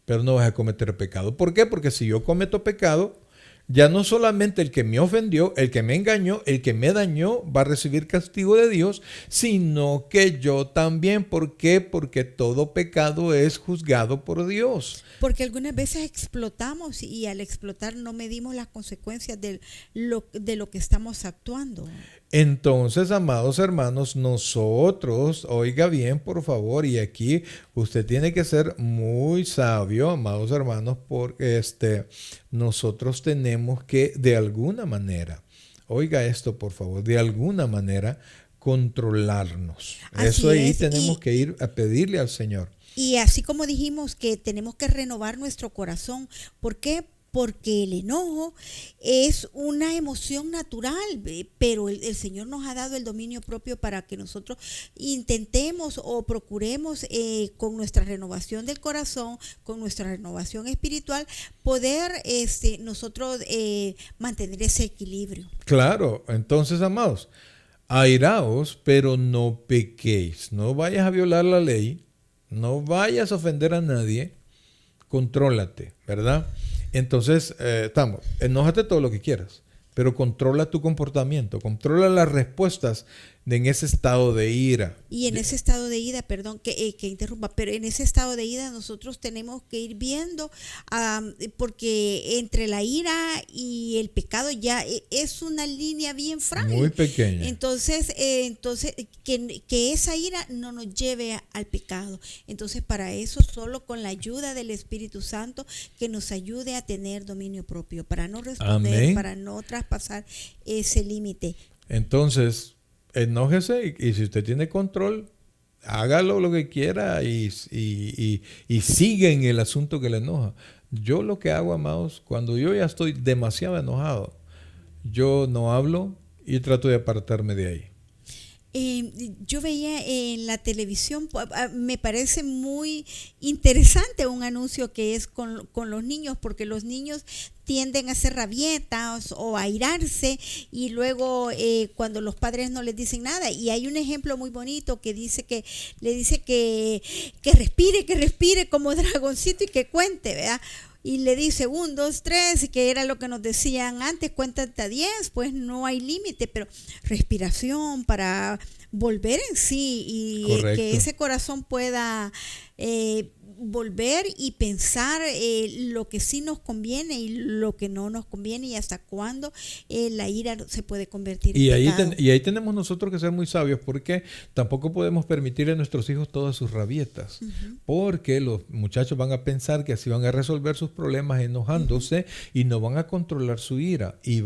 Pero no vas a cometer pecado. ¿Por qué? Porque si yo cometo pecado, ya no solamente el que me ofendió, el que me engañó, el que me dañó va a recibir castigo de Dios, sino que yo también. ¿Por qué? Porque todo pecado es juzgado por Dios. Porque algunas veces explotamos, y al explotar no medimos las consecuencias de lo que estamos actuando. Entonces, amados hermanos, nosotros, oiga bien, por favor, y aquí usted tiene que ser muy sabio, amados hermanos, porque nosotros tenemos que, de alguna manera, oiga esto, por favor, de alguna manera controlarnos. Eso ahí tenemos que ir a pedirle al Señor. Y así como dijimos que tenemos que renovar nuestro corazón. ¿Por qué? Porque el enojo es una emoción natural, pero el Señor nos ha dado el dominio propio para que nosotros intentemos o procuremos con nuestra renovación del corazón, con nuestra renovación espiritual, poder nosotros mantener ese equilibrio. Claro, entonces, amados, airaos, pero no pequéis. No vayas a violar la ley, no vayas a ofender a nadie, contrólate, ¿verdad? Entonces, enójate todo lo que quieras, pero controla tu comportamiento, controla las respuestas en ese estado de ira. Y en ese estado de ira, perdón que interrumpa, pero en ese estado de ira nosotros tenemos que ir viendo, porque entre la ira y el pecado ya es una línea bien frágil. Muy pequeña. Entonces que esa ira no nos lleve al pecado. Entonces para eso solo con la ayuda del Espíritu Santo que nos ayude a tener dominio propio, para no responder, Amén. para no traspasar ese límite. Entonces, enójese y si usted tiene control, hágalo lo que quiera y sigue en el asunto que le enoja. Yo lo que hago, amados, cuando yo ya estoy demasiado enojado, yo no hablo y trato de apartarme de ahí. Yo veía en la televisión, me parece muy interesante un anuncio que es con los niños, porque los niños tienden a hacer rabietas o a airarse y luego cuando los padres no les dicen nada, y hay un ejemplo muy bonito que dice que le dice que respire como dragoncito y que cuente, ¿verdad? Y le dice 1, 2, 3, que era lo que nos decían antes, cuéntate a 10, pues no hay límite, pero respiración para volver en sí y que ese corazón pueda volver y pensar lo que sí nos conviene y lo que no nos conviene, y hasta cuándo la ira se puede convertir en pecado. Y ahí tenemos nosotros que ser muy sabios, porque tampoco podemos permitirle a nuestros hijos todas sus rabietas, porque los muchachos van a pensar que así van a resolver sus problemas enojándose y no van a controlar su ira, y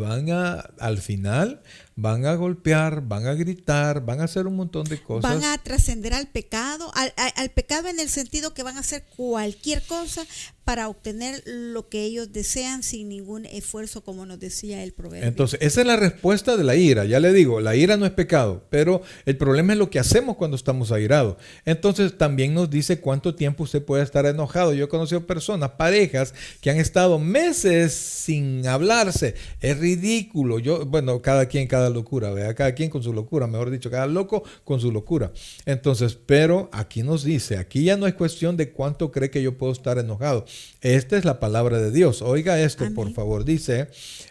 al final van a golpear, van a gritar, van a hacer un montón de cosas. Van a trascender al pecado, al pecado en el sentido que van a hacer cualquier cosa para obtener lo que ellos desean sin ningún esfuerzo, como nos decía el proverbio. Entonces, esa es la respuesta de la ira. Ya le digo, la ira no es pecado, pero el problema es lo que hacemos cuando estamos airados. Entonces, también nos dice cuánto tiempo usted puede estar enojado. Yo he conocido personas, parejas, que han estado meses sin hablarse. Es ridículo. Cada quien, cada locura, ¿verdad? Cada quien con su locura, mejor dicho, cada loco con su locura. Entonces, pero aquí nos dice, aquí ya no es cuestión de cuánto cree que yo puedo estar enojado. Esta es la palabra de Dios. Oiga esto, amén, por favor. Dice,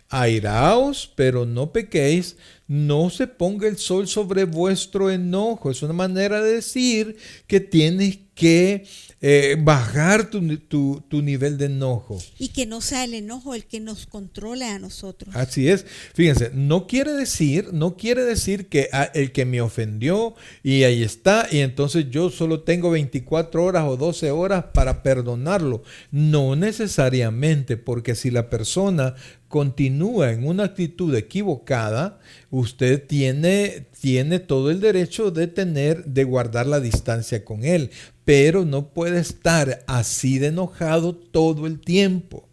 airaos, pero no pequéis, no se ponga el sol sobre vuestro enojo. Es una manera de decir que tienes que bajar tu nivel de enojo. Y que no sea el enojo el que nos controle a nosotros. Así es. Fíjense, no quiere decir que el que me ofendió y ahí está, y entonces yo solo tengo 24 horas o 12 horas para perdonarlo. No necesariamente, porque si la persona continúa en una actitud equivocada, usted tiene todo el derecho de guardar la distancia con él, pero no puede estar así de enojado todo el tiempo.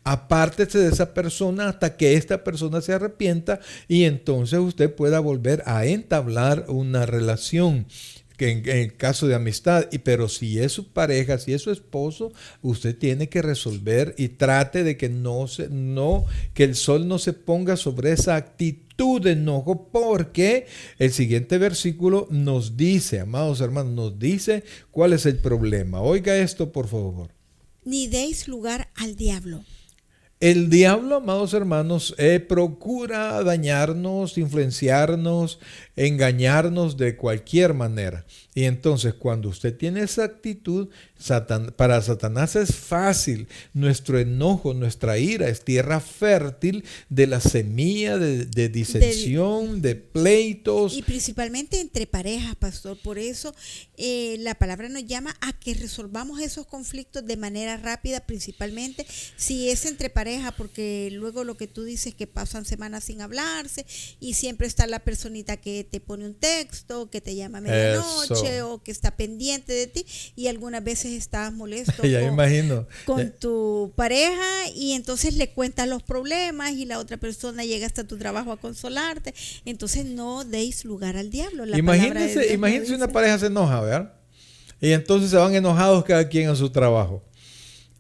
Apártese de esa persona hasta que esta persona se arrepienta y entonces usted pueda volver a entablar una relación, que en el caso de amistad, pero si es su pareja, si es su esposo, usted tiene que resolver y trate de que que el sol no se ponga sobre esa actitud de enojo, porque el siguiente versículo nos dice, amados hermanos, nos dice cuál es el problema. Oiga esto, por favor. Ni deis lugar al diablo. El diablo, amados hermanos, procura dañarnos, influenciarnos, engañarnos de cualquier manera. Y entonces, cuando usted tiene esa actitud, para Satanás es fácil. Nuestro enojo, nuestra ira es tierra fértil de la semilla de disensión, de pleitos. Y principalmente entre parejas, pastor. Por eso la palabra nos llama a que resolvamos esos conflictos de manera rápida, principalmente si es entre parejas, porque luego lo que tú dices, que pasan semanas sin hablarse y siempre está la personita que te pone un texto, que te llama a medianoche o que está pendiente de ti, y algunas veces estás molesto con tu pareja y entonces le cuentas los problemas y la otra persona llega hasta tu trabajo a consolarte. Entonces no deis lugar al diablo. Imagínense una pareja se enoja, ¿verdad? Y entonces se van enojados cada quien a su trabajo.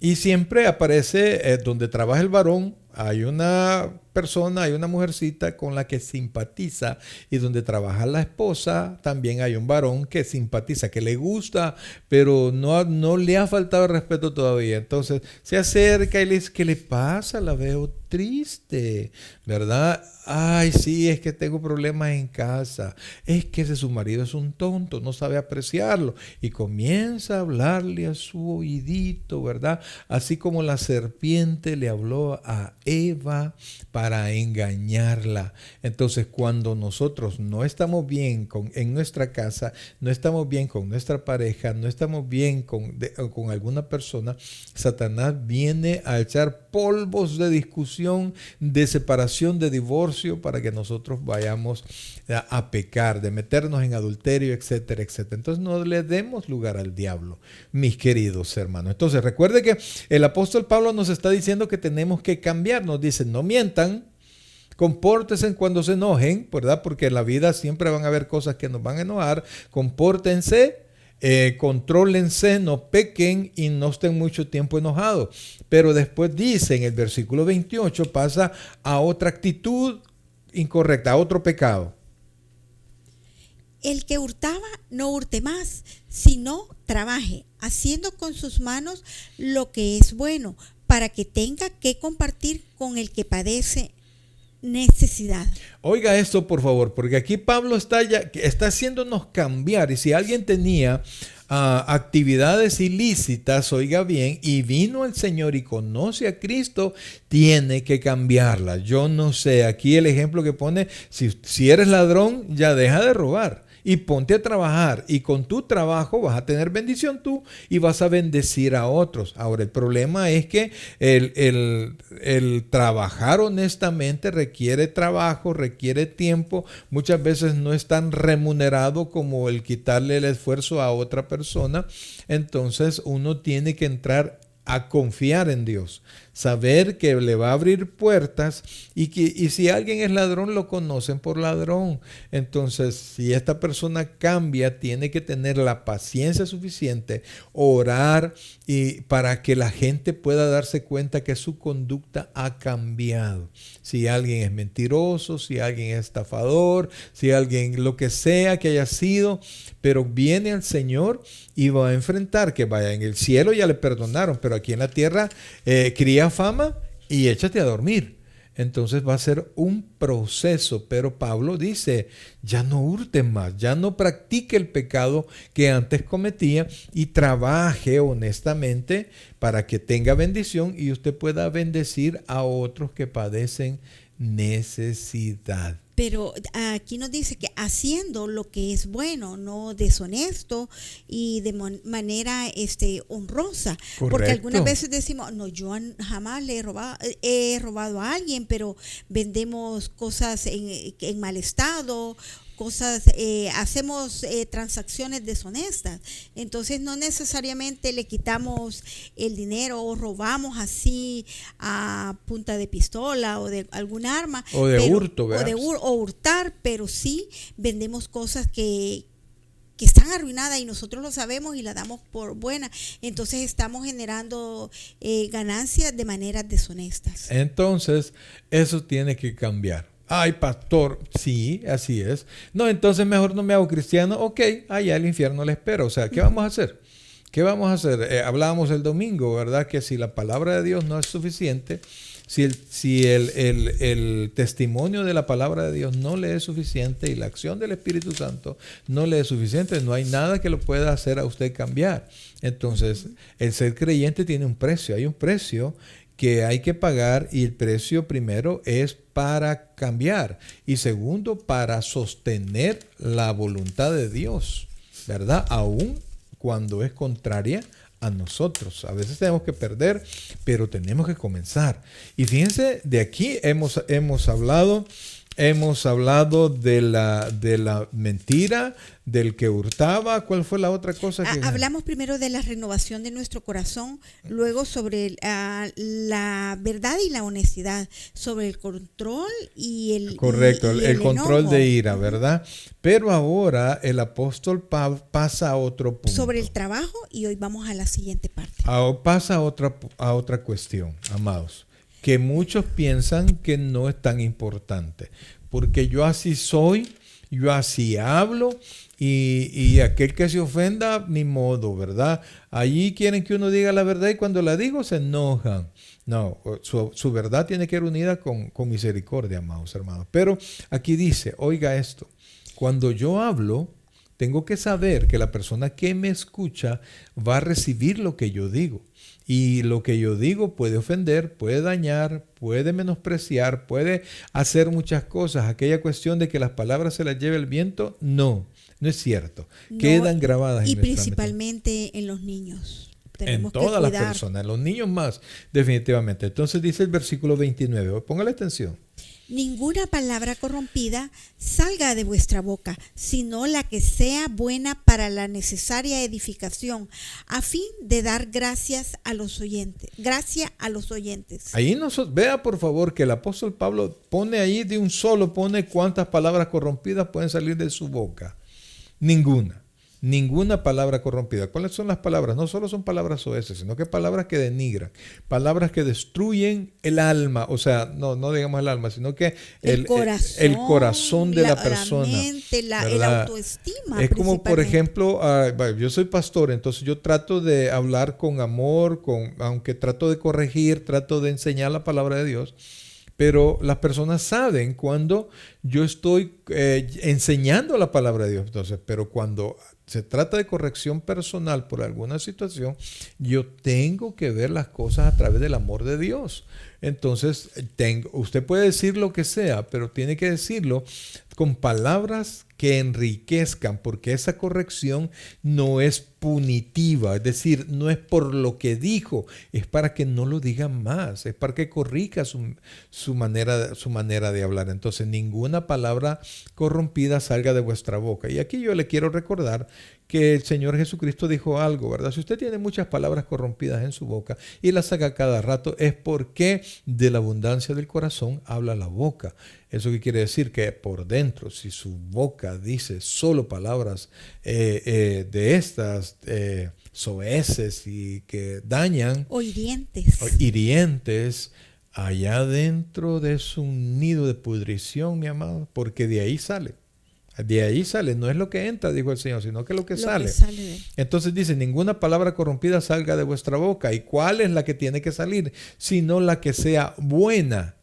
Y siempre aparece donde trabaja el varón, hay una persona, hay una mujercita con la que simpatiza, y donde trabaja la esposa también hay un varón que simpatiza, que le gusta, pero no le ha faltado el respeto todavía. Entonces se acerca y le dice: ¿qué le pasa? La veo triste, ¿verdad? Ay, sí, es que tengo problemas en casa. Es que ese su marido es un tonto, no sabe apreciarlo. Y comienza a hablarle a su oídito, ¿verdad? Así como la serpiente le habló a Eva para engañarla. Entonces, cuando nosotros no estamos bien en nuestra casa, no estamos bien con nuestra pareja, no estamos bien con alguna persona, Satanás viene a echar polvos de discusión, de separación, de divorcio, para que nosotros vayamos a pecar, de meternos en adulterio, etcétera, etcétera. Entonces no le demos lugar al diablo, mis queridos hermanos. Entonces recuerde que el apóstol Pablo nos está diciendo que tenemos que cambiar. Nos dice: no mientan, compórtense cuando se enojen, ¿verdad? Porque en la vida siempre van a haber cosas que nos van a enojar. Compórtense, contrólense, no pequen y no estén mucho tiempo enojados. Pero después dice en el versículo 28, pasa a otra actitud incorrecta, a otro pecado. El que hurtaba, no hurte más, sino trabaje, haciendo con sus manos lo que es bueno, para que tenga que compartir con el que padece necesidad. Oiga esto, por favor, porque aquí Pablo está haciéndonos cambiar. Y si alguien tenía actividades ilícitas, oiga bien, y vino el Señor y conoce a Cristo, tiene que cambiarlas. Yo no sé, aquí el ejemplo que pone: si eres ladrón, ya deja de robar y ponte a trabajar, y con tu trabajo vas a tener bendición tú y vas a bendecir a otros. Ahora, el problema es que el trabajar honestamente requiere trabajo, requiere tiempo, muchas veces no es tan remunerado como el quitarle el esfuerzo a otra persona. Entonces uno tiene que entrar a confiar en Dios, saber que le va a abrir puertas, y si alguien es ladrón, lo conocen por ladrón. Entonces, si esta persona cambia, tiene que tener la paciencia suficiente, orar, y para que la gente pueda darse cuenta que su conducta ha cambiado. Si alguien es mentiroso, si alguien es estafador, si alguien, lo que sea que haya sido, pero viene al Señor y va a enfrentar que vaya en el cielo, ya le perdonaron, pero aquí en la tierra cría fama y échate a dormir. Entonces va a ser un proceso, pero Pablo dice: ya no hurte más, ya no practique el pecado que antes cometía, y trabaje honestamente para que tenga bendición y usted pueda bendecir a otros que padecen necesidad. Pero aquí nos dice que haciendo lo que es bueno, no deshonesto, y de manera honrosa. Correcto. Porque algunas veces decimos: no, yo jamás le he robado a alguien, pero vendemos cosas en mal estado, hacemos transacciones deshonestas. Entonces no necesariamente le quitamos el dinero o robamos así a punta de pistola o de algún arma, o de hurto, ¿verdad? O hurtar, pero sí vendemos cosas que están arruinadas y nosotros lo sabemos y la damos por buena. Entonces estamos generando ganancias de maneras deshonestas. Entonces eso tiene que cambiar. Ay, pastor, sí, así es. No, entonces mejor no me hago cristiano. Ok, allá el infierno le espera. O sea, ¿qué vamos a hacer? ¿Qué vamos a hacer? Hablábamos el domingo, ¿verdad? Que si la palabra de Dios no es suficiente, si el testimonio de la palabra de Dios no le es suficiente y la acción del Espíritu Santo no le es suficiente, no hay nada que lo pueda hacer a usted cambiar. Entonces, el ser creyente tiene un precio. Hay un precio que hay que pagar, y el precio primero es para cambiar y segundo para sostener la voluntad de Dios, ¿verdad? Aún cuando es contraria a nosotros. A veces tenemos que perder, pero tenemos que comenzar. Y fíjense, de aquí hemos hablado de la mentira, del que hurtaba. ¿Cuál fue la otra cosa? Hablamos primero de la renovación de nuestro corazón, luego sobre la verdad y la honestidad, sobre el control y el Correcto, y el control enojo. de ira, ¿verdad? Pero ahora el apóstol pasa a otro punto. Sobre el trabajo, y hoy vamos a la siguiente parte. Pasa a otra cuestión, amados. que muchos piensan que no es tan importante, porque yo así soy, yo así hablo, y aquel que se ofenda, ni modo, ¿verdad? Allí quieren que uno diga la verdad y cuando la digo se enojan. No, su verdad tiene que ir unida con misericordia, amados hermanos. Pero aquí dice, oiga esto, cuando yo hablo, tengo que saber que la persona que me escucha va a recibir lo que yo digo. Y lo que yo digo puede ofender, puede dañar, puede menospreciar, puede hacer muchas cosas. Aquella cuestión de que las palabras se las lleve el viento, no es cierto. No, Quedan grabadas en y nuestra mente. principalmente en los niños. En Tenemos que todas las cuidar. personas, en los niños más, definitivamente. Entonces dice el versículo 29, póngale atención. Ninguna palabra corrompida salga de vuestra boca, sino la que sea buena para la necesaria edificación, a fin de dar gracias a los oyentes. Gracias a los oyentes. Ahí vea por favor que el apóstol Pablo pone ahí de un solo, pone cuántas palabras corrompidas pueden salir de su boca. Ninguna palabra corrompida. ¿Cuáles son las palabras? No solo son palabras soeces, sino que palabras que denigran, palabras que destruyen el alma, o sea, no digamos el alma, sino que el corazón de la persona. La mente, el autoestima. Es como, por ejemplo, yo soy pastor, entonces yo trato de hablar con amor, aunque trato de corregir, trato de enseñar la palabra de Dios. Pero las personas saben cuando yo estoy enseñando la palabra de Dios. Entonces, pero cuando se trata de corrección personal por alguna situación, yo tengo que ver las cosas a través del amor de Dios. Entonces, usted puede decir lo que sea, pero tiene que decirlo con palabras que enriquezcan, porque esa corrección no es punitiva, es decir, no es por lo que dijo, es para que no lo diga más, es para que corrija su manera de hablar. Entonces, ninguna palabra corrompida salga de vuestra boca. Y aquí yo le quiero recordar que el Señor Jesucristo dijo algo, ¿verdad? Si usted tiene muchas palabras corrompidas en su boca y las saca cada rato, es porque de la abundancia del corazón habla la boca. ¿Eso qué quiere decir? Que por dentro, si su boca dice solo palabras de estas soeces y que dañan, o hirientes, allá dentro es un nido de pudrición, mi amado, porque de ahí sale. De ahí sale, no es lo que entra, dijo el Señor, sino que lo que sale. Entonces dice, ninguna palabra corrompida salga de vuestra boca. ¿Y cuál es la que tiene que salir? Sino la que sea buena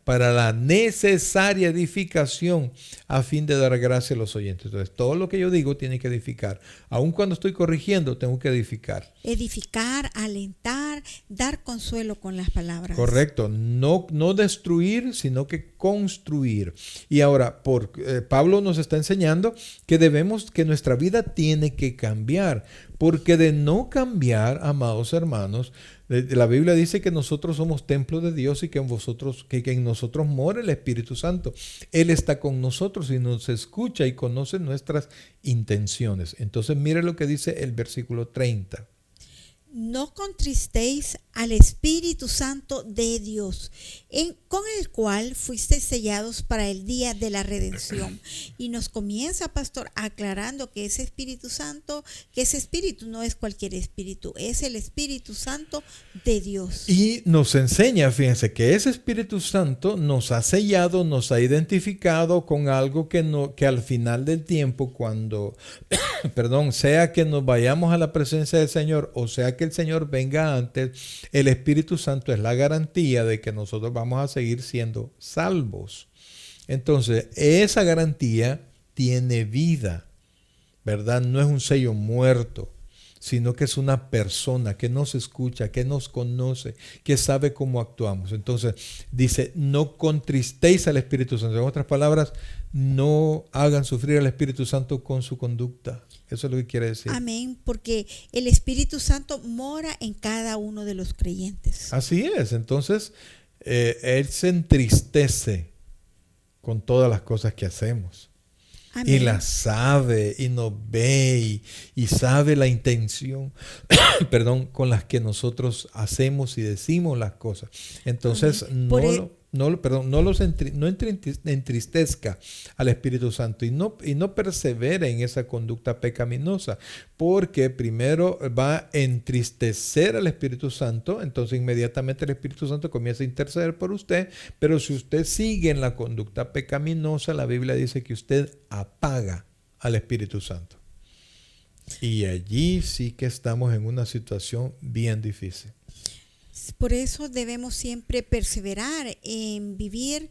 para la necesaria edificación a fin de dar gracia a los oyentes. Entonces, todo lo que yo digo tiene que edificar. Aun cuando estoy corrigiendo, tengo que edificar. Edificar, alentar, dar consuelo con las palabras. Correcto. No destruir, sino que construir. Y ahora, Pablo nos está enseñando que nuestra vida tiene que cambiar. Porque de no cambiar, amados hermanos, la Biblia dice que nosotros somos templo de Dios y que en nosotros mora el Espíritu Santo. Él está con nosotros y nos escucha y conoce nuestras intenciones. Entonces mire lo que dice el versículo 30. No contristéis al Espíritu Santo de Dios, con el cual fuisteis sellados para el día de la redención. Y nos comienza, pastor, aclarando que ese Espíritu Santo, que ese Espíritu no es cualquier Espíritu, es el Espíritu Santo de Dios. Y nos enseña, fíjense, que ese Espíritu Santo nos ha sellado, nos ha identificado con algo que al final del tiempo, cuando, sea que nos vayamos a la presencia del Señor, o sea que el Señor venga antes, el Espíritu Santo es la garantía de que nosotros vamos a seguir siendo salvos. Entonces, esa garantía tiene vida, ¿verdad? No es un sello muerto, sino que es una persona que nos escucha, que nos conoce, que sabe cómo actuamos. Entonces, dice, no contristéis al Espíritu Santo. En otras palabras, no hagan sufrir al Espíritu Santo con su conducta. Eso es lo que quiere decir. Amén, porque el Espíritu Santo mora en cada uno de los creyentes. Así es. Entonces, Él se entristece con todas las cosas que hacemos. Amén. Y las sabe y nos ve y sabe la intención con las que nosotros hacemos y decimos las cosas. Entonces, entristezca al Espíritu Santo y no persevere en esa conducta pecaminosa, porque primero va a entristecer al Espíritu Santo, entonces inmediatamente el Espíritu Santo comienza a interceder por usted, pero si usted sigue en la conducta pecaminosa, la Biblia dice que usted apaga al Espíritu Santo. Y allí sí que estamos en una situación bien difícil. Por eso debemos siempre perseverar en vivir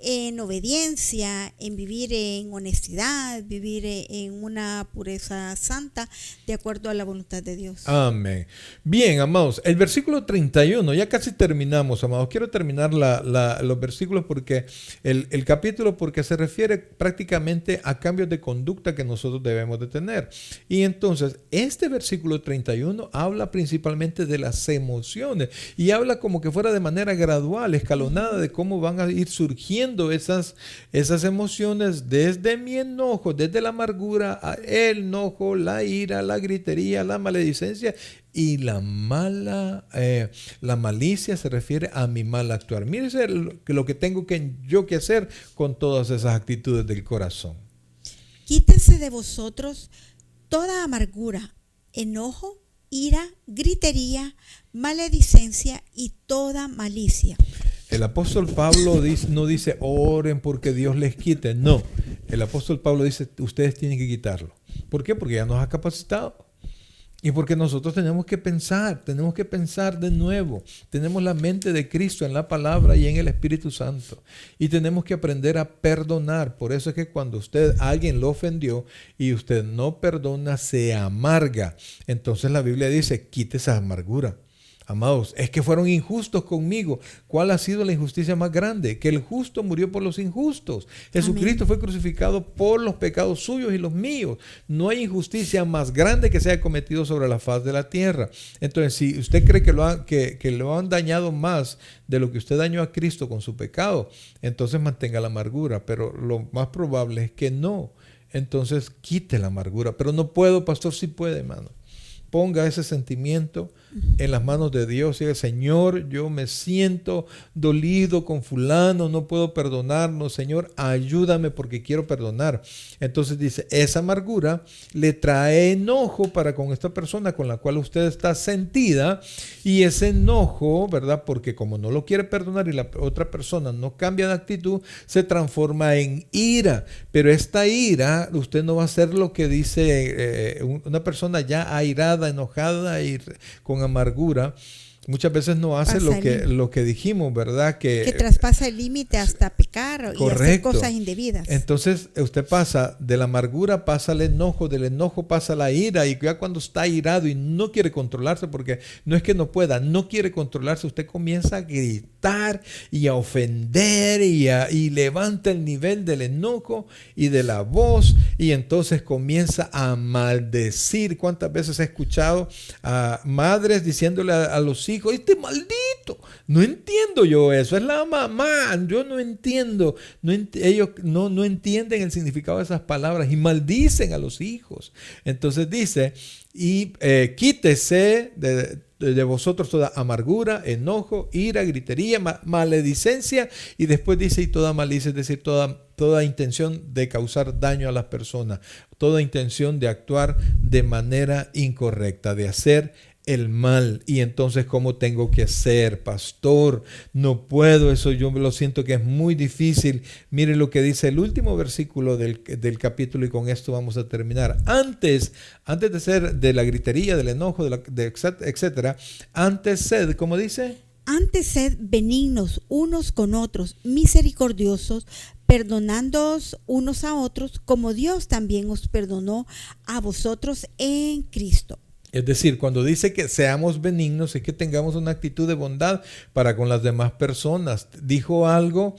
en obediencia, en vivir en honestidad, vivir en una pureza santa, de acuerdo a la voluntad de Dios. Amén. Bien, amados, el versículo 31, ya casi terminamos, amados. Quiero terminar los versículos porque el capítulo, porque se refiere prácticamente a cambios de conducta que nosotros debemos de tener. Y entonces, este versículo 31 habla principalmente de las emociones y habla como que fuera de manera gradual, escalonada, de cómo van a ir surgiendo esas emociones desde mi enojo, desde la amargura, el enojo, la ira, la gritería, la maledicencia y la malicia se refiere a mi mal actuar. Mírese lo que tengo yo que hacer con todas esas actitudes del corazón. Quítense de vosotros toda amargura, enojo, ira, gritería, maledicencia y toda malicia. El apóstol Pablo no dice oren porque Dios les quite. No, el apóstol Pablo dice ustedes tienen que quitarlo. ¿Por qué? Porque ya nos ha capacitado. Y porque nosotros tenemos que pensar de nuevo. Tenemos la mente de Cristo en la palabra y en el Espíritu Santo. Y tenemos que aprender a perdonar. Por eso es que cuando alguien lo ofendió y usted no perdona, se amarga. Entonces la Biblia dice, quite esa amargura. Amados, es que fueron injustos conmigo. ¿Cuál ha sido la injusticia más grande? Que el justo murió por los injustos. Jesucristo fue crucificado por los pecados suyos y los míos. No hay injusticia más grande que se haya cometido sobre la faz de la tierra. Entonces, si usted cree que lo han dañado más de lo que usted dañó a Cristo con su pecado, entonces mantenga la amargura. Pero lo más probable es que no. Entonces, quite la amargura. Pero no puedo, pastor, sí puede, hermano. Ponga ese sentimiento en las manos de Dios y diga, Señor, yo me siento dolido con fulano, no puedo perdonarnos, Señor, ayúdame porque quiero perdonar. Entonces dice, esa amargura le trae enojo para con esta persona con la cual usted está sentida y ese enojo, ¿verdad? Porque como no lo quiere perdonar y la otra persona no cambia de actitud, se transforma en ira. Pero esta ira, usted no va a hacer lo que dice una persona ya airada, enojada y con amargura. Muchas veces no hace lo que dijimos, ¿verdad? Que traspasa el límite hasta pecar. Correcto. Y hacer cosas indebidas. Entonces usted pasa de la amargura, pasa al enojo, del enojo pasa a la ira, y ya cuando está irado y no quiere controlarse, porque no es que no pueda, no quiere controlarse, usted comienza a gritar y a ofender y levanta el nivel del enojo y de la voz, y entonces comienza a maldecir. ¿Cuántas veces he escuchado a madres diciéndole a los hijos, este maldito, no entiendo yo eso, es la mamá, yo no entiendo, ellos no entienden el significado de esas palabras y maldicen a los hijos. Entonces dice, y quítese de vosotros toda amargura, enojo, ira, gritería, maledicencia, y después dice, y toda malicia, es decir, toda intención de causar daño a las personas, toda intención de actuar de manera incorrecta, de hacer el mal. Y entonces, ¿cómo tengo que hacer, pastor? No puedo, eso yo lo siento que es muy difícil. Mire lo que dice el último versículo del capítulo, y con esto vamos a terminar. Antes de ser de la gritería, del enojo, etcétera, antes sed, ¿cómo dice? Antes sed benignos unos con otros, misericordiosos, perdonándoos unos a otros, como Dios también os perdonó a vosotros en Cristo. Es decir, cuando dice que seamos benignos, es que tengamos una actitud de bondad para con las demás personas. Dijo algo,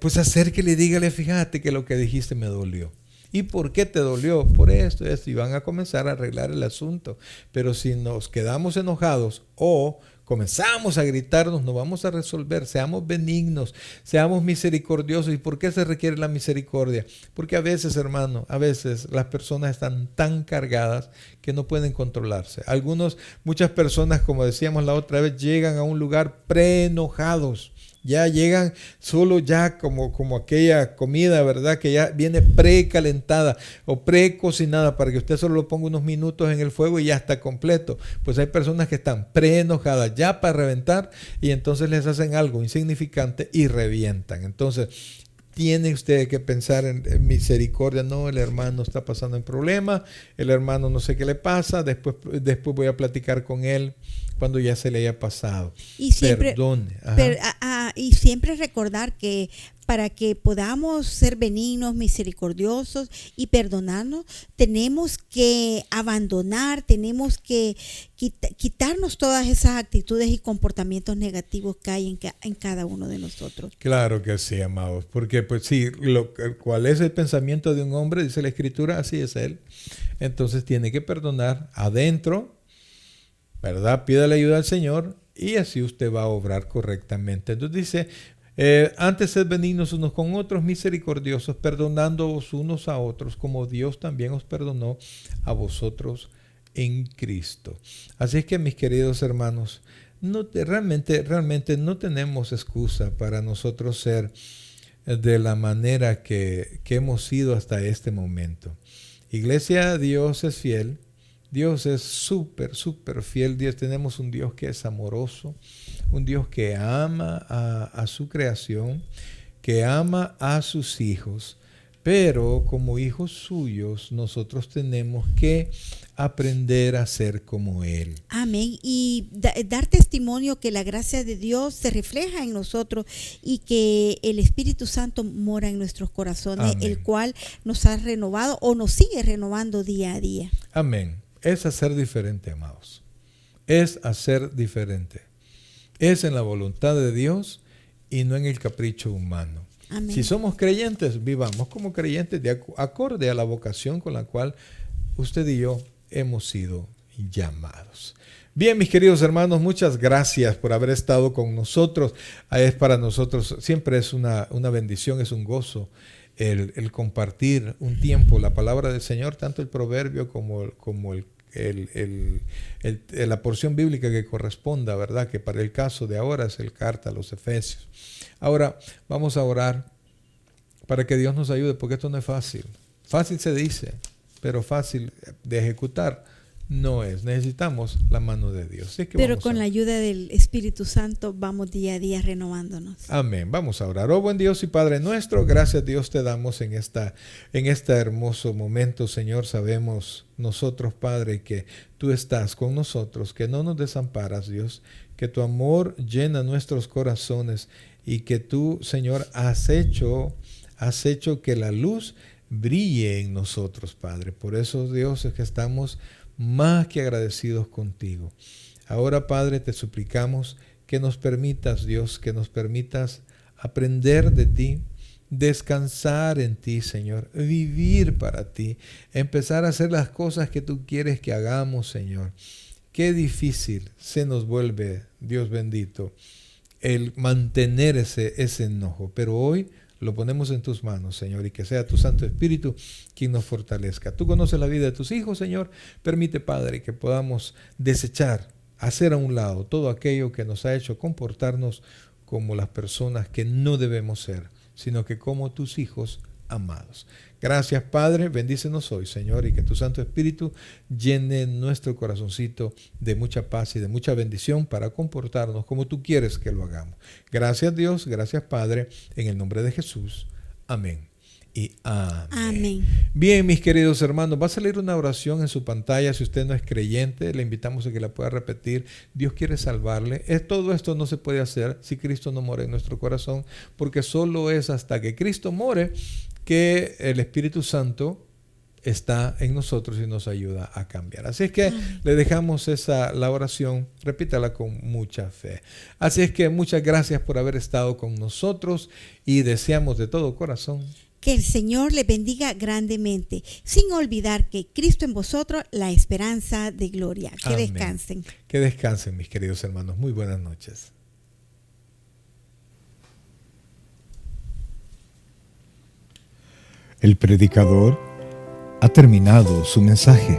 pues acérquele y dígale, fíjate que lo que dijiste me dolió. ¿Y por qué te dolió? Por esto, y van a comenzar a arreglar el asunto. Pero si nos quedamos enojados o comenzamos a gritarnos, no vamos a resolver. Seamos benignos, seamos misericordiosos. ¿Y por qué se requiere la misericordia? Porque a veces, hermano, las personas están tan cargadas que no pueden controlarse. Muchas personas, como decíamos la otra vez, llegan a un lugar pre-enojados. Ya llegan solo ya como aquella comida, ¿verdad? Que ya viene precalentada o precocinada para que usted solo lo ponga unos minutos en el fuego y ya está completo. Pues hay personas que están preenojadas ya para reventar y entonces les hacen algo insignificante y revientan. Entonces, tiene usted que pensar en misericordia. No, el hermano está pasando en problemas, el hermano no sé qué le pasa, después voy a platicar con él cuando ya se le haya pasado. Y siempre, perdone. Y siempre recordar que para que podamos ser benignos, misericordiosos y perdonarnos, tenemos que abandonar, tenemos que quitarnos todas esas actitudes y comportamientos negativos que hay en cada uno de nosotros. Claro que sí, amados, porque pues sí, cuál es el pensamiento de un hombre, dice la Escritura, así es él. Entonces tiene que perdonar adentro, ¿verdad? Pídale ayuda al Señor y así usted va a obrar correctamente. Entonces dice, antes sed benignos unos con otros, misericordiosos, perdonándoos unos a otros, como Dios también os perdonó a vosotros en Cristo. Así es que, mis queridos hermanos, realmente no tenemos excusa para nosotros ser de la manera que hemos sido hasta este momento. Iglesia, Dios es fiel. Dios es súper fiel. Tenemos un Dios que es amoroso, un Dios que ama a su creación, que ama a sus hijos, pero como hijos suyos nosotros tenemos que aprender a ser como Él. Amén. Y dar testimonio que la gracia de Dios se refleja en nosotros y que el Espíritu Santo mora en nuestros corazones, amén, el cual nos ha renovado o nos sigue renovando día a día. Amén. Es hacer diferente, amados. Es hacer diferente. Es en la voluntad de Dios y no en el capricho humano. Amén. Si somos creyentes, vivamos como creyentes acorde a la vocación con la cual usted y yo hemos sido llamados. Bien, mis queridos hermanos, muchas gracias por haber estado con nosotros. Es para nosotros, siempre es una bendición, es un gozo el compartir un tiempo la palabra del Señor, tanto el proverbio como la porción bíblica que corresponda, ¿verdad? Que para el caso de ahora es el carta a los Efesios. Ahora vamos a orar para que Dios nos ayude, porque esto no es fácil. Fácil se dice, pero fácil de ejecutar no es. Necesitamos la mano de Dios. Así que pero con la ayuda del Espíritu Santo vamos día a día renovándonos. Amén. Vamos a orar. Oh buen Dios y Padre nuestro, gracias Dios te damos en este hermoso momento, Señor. Sabemos nosotros, Padre, que tú estás con nosotros, que no nos desamparas, Dios, que tu amor llena nuestros corazones y que tú, Señor, has hecho que la luz brille en nosotros, Padre. Por eso, Dios, es que estamos más que agradecidos contigo. Ahora, Padre, te suplicamos que nos permitas, Dios, que nos permitas aprender de ti, descansar en ti, Señor, vivir para ti, empezar a hacer las cosas que tú quieres que hagamos, Señor. Qué difícil se nos vuelve, Dios bendito, el mantener ese enojo, pero hoy lo ponemos en tus manos, Señor, y que sea tu Santo Espíritu quien nos fortalezca. Tú conoces la vida de tus hijos, Señor. Permite, Padre, que podamos desechar, hacer a un lado todo aquello que nos ha hecho comportarnos como las personas que no debemos ser, sino que como tus hijos amados. Gracias, Padre. Bendícenos hoy, Señor, y que tu Santo Espíritu llene nuestro corazoncito de mucha paz y de mucha bendición para comportarnos como tú quieres que lo hagamos. Gracias, Dios. Gracias, Padre. En el nombre de Jesús. Amén. Y amén. Amén. Bien, mis queridos hermanos, va a salir una oración en su pantalla. Si usted no es creyente, le invitamos a que la pueda repetir. Dios quiere salvarle. Todo esto no se puede hacer si Cristo no mora en nuestro corazón, porque solo es hasta que Cristo more que el Espíritu Santo está en nosotros y nos ayuda a cambiar. Así es que le dejamos la oración, repítala con mucha fe. Así es que muchas gracias por haber estado con nosotros y deseamos de todo corazón que el Señor le bendiga grandemente, sin olvidar que Cristo en vosotros, la esperanza de gloria. Que amén. Descansen. Que descansen, mis queridos hermanos. Muy buenas noches. El predicador ha terminado su mensaje.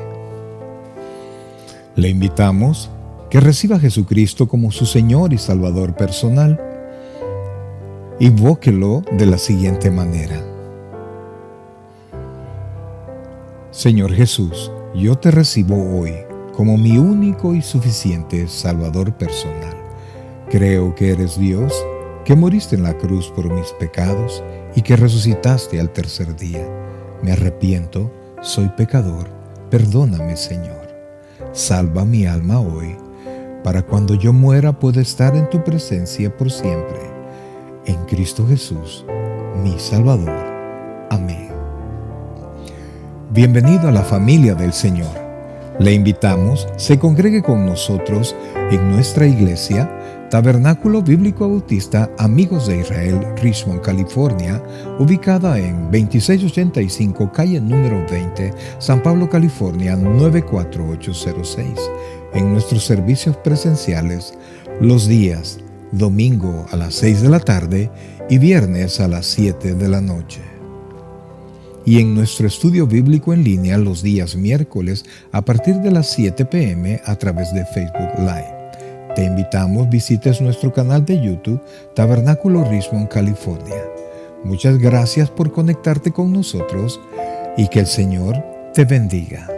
Le invitamos que reciba a Jesucristo como su Señor y Salvador personal Invóquelo de la siguiente manera: Señor Jesús, yo te recibo hoy como mi único y suficiente Salvador personal. Creo que eres Dios, que moriste en la cruz por mis pecados y que resucitaste al tercer día. Me arrepiento, soy pecador, perdóname, Señor. Salva mi alma hoy, para cuando yo muera pueda estar en tu presencia por siempre. En Cristo Jesús, mi Salvador. Amén. Bienvenido a la familia del Señor. Le invitamos, se congregue con nosotros en nuestra iglesia, Tabernáculo Bíblico Bautista Amigos de Israel, Richmond, California, ubicada en 2685 calle número 20, San Pablo, California 94806. En nuestros servicios presenciales, los días domingo a las 6 de la tarde y viernes a las 7 de la noche. Y en nuestro estudio bíblico en línea los días miércoles a partir de las 7 p.m. a través de Facebook Live. Te invitamos, visites nuestro canal de YouTube, Tabernáculo Richmond, California. Muchas gracias por conectarte con nosotros y que el Señor te bendiga.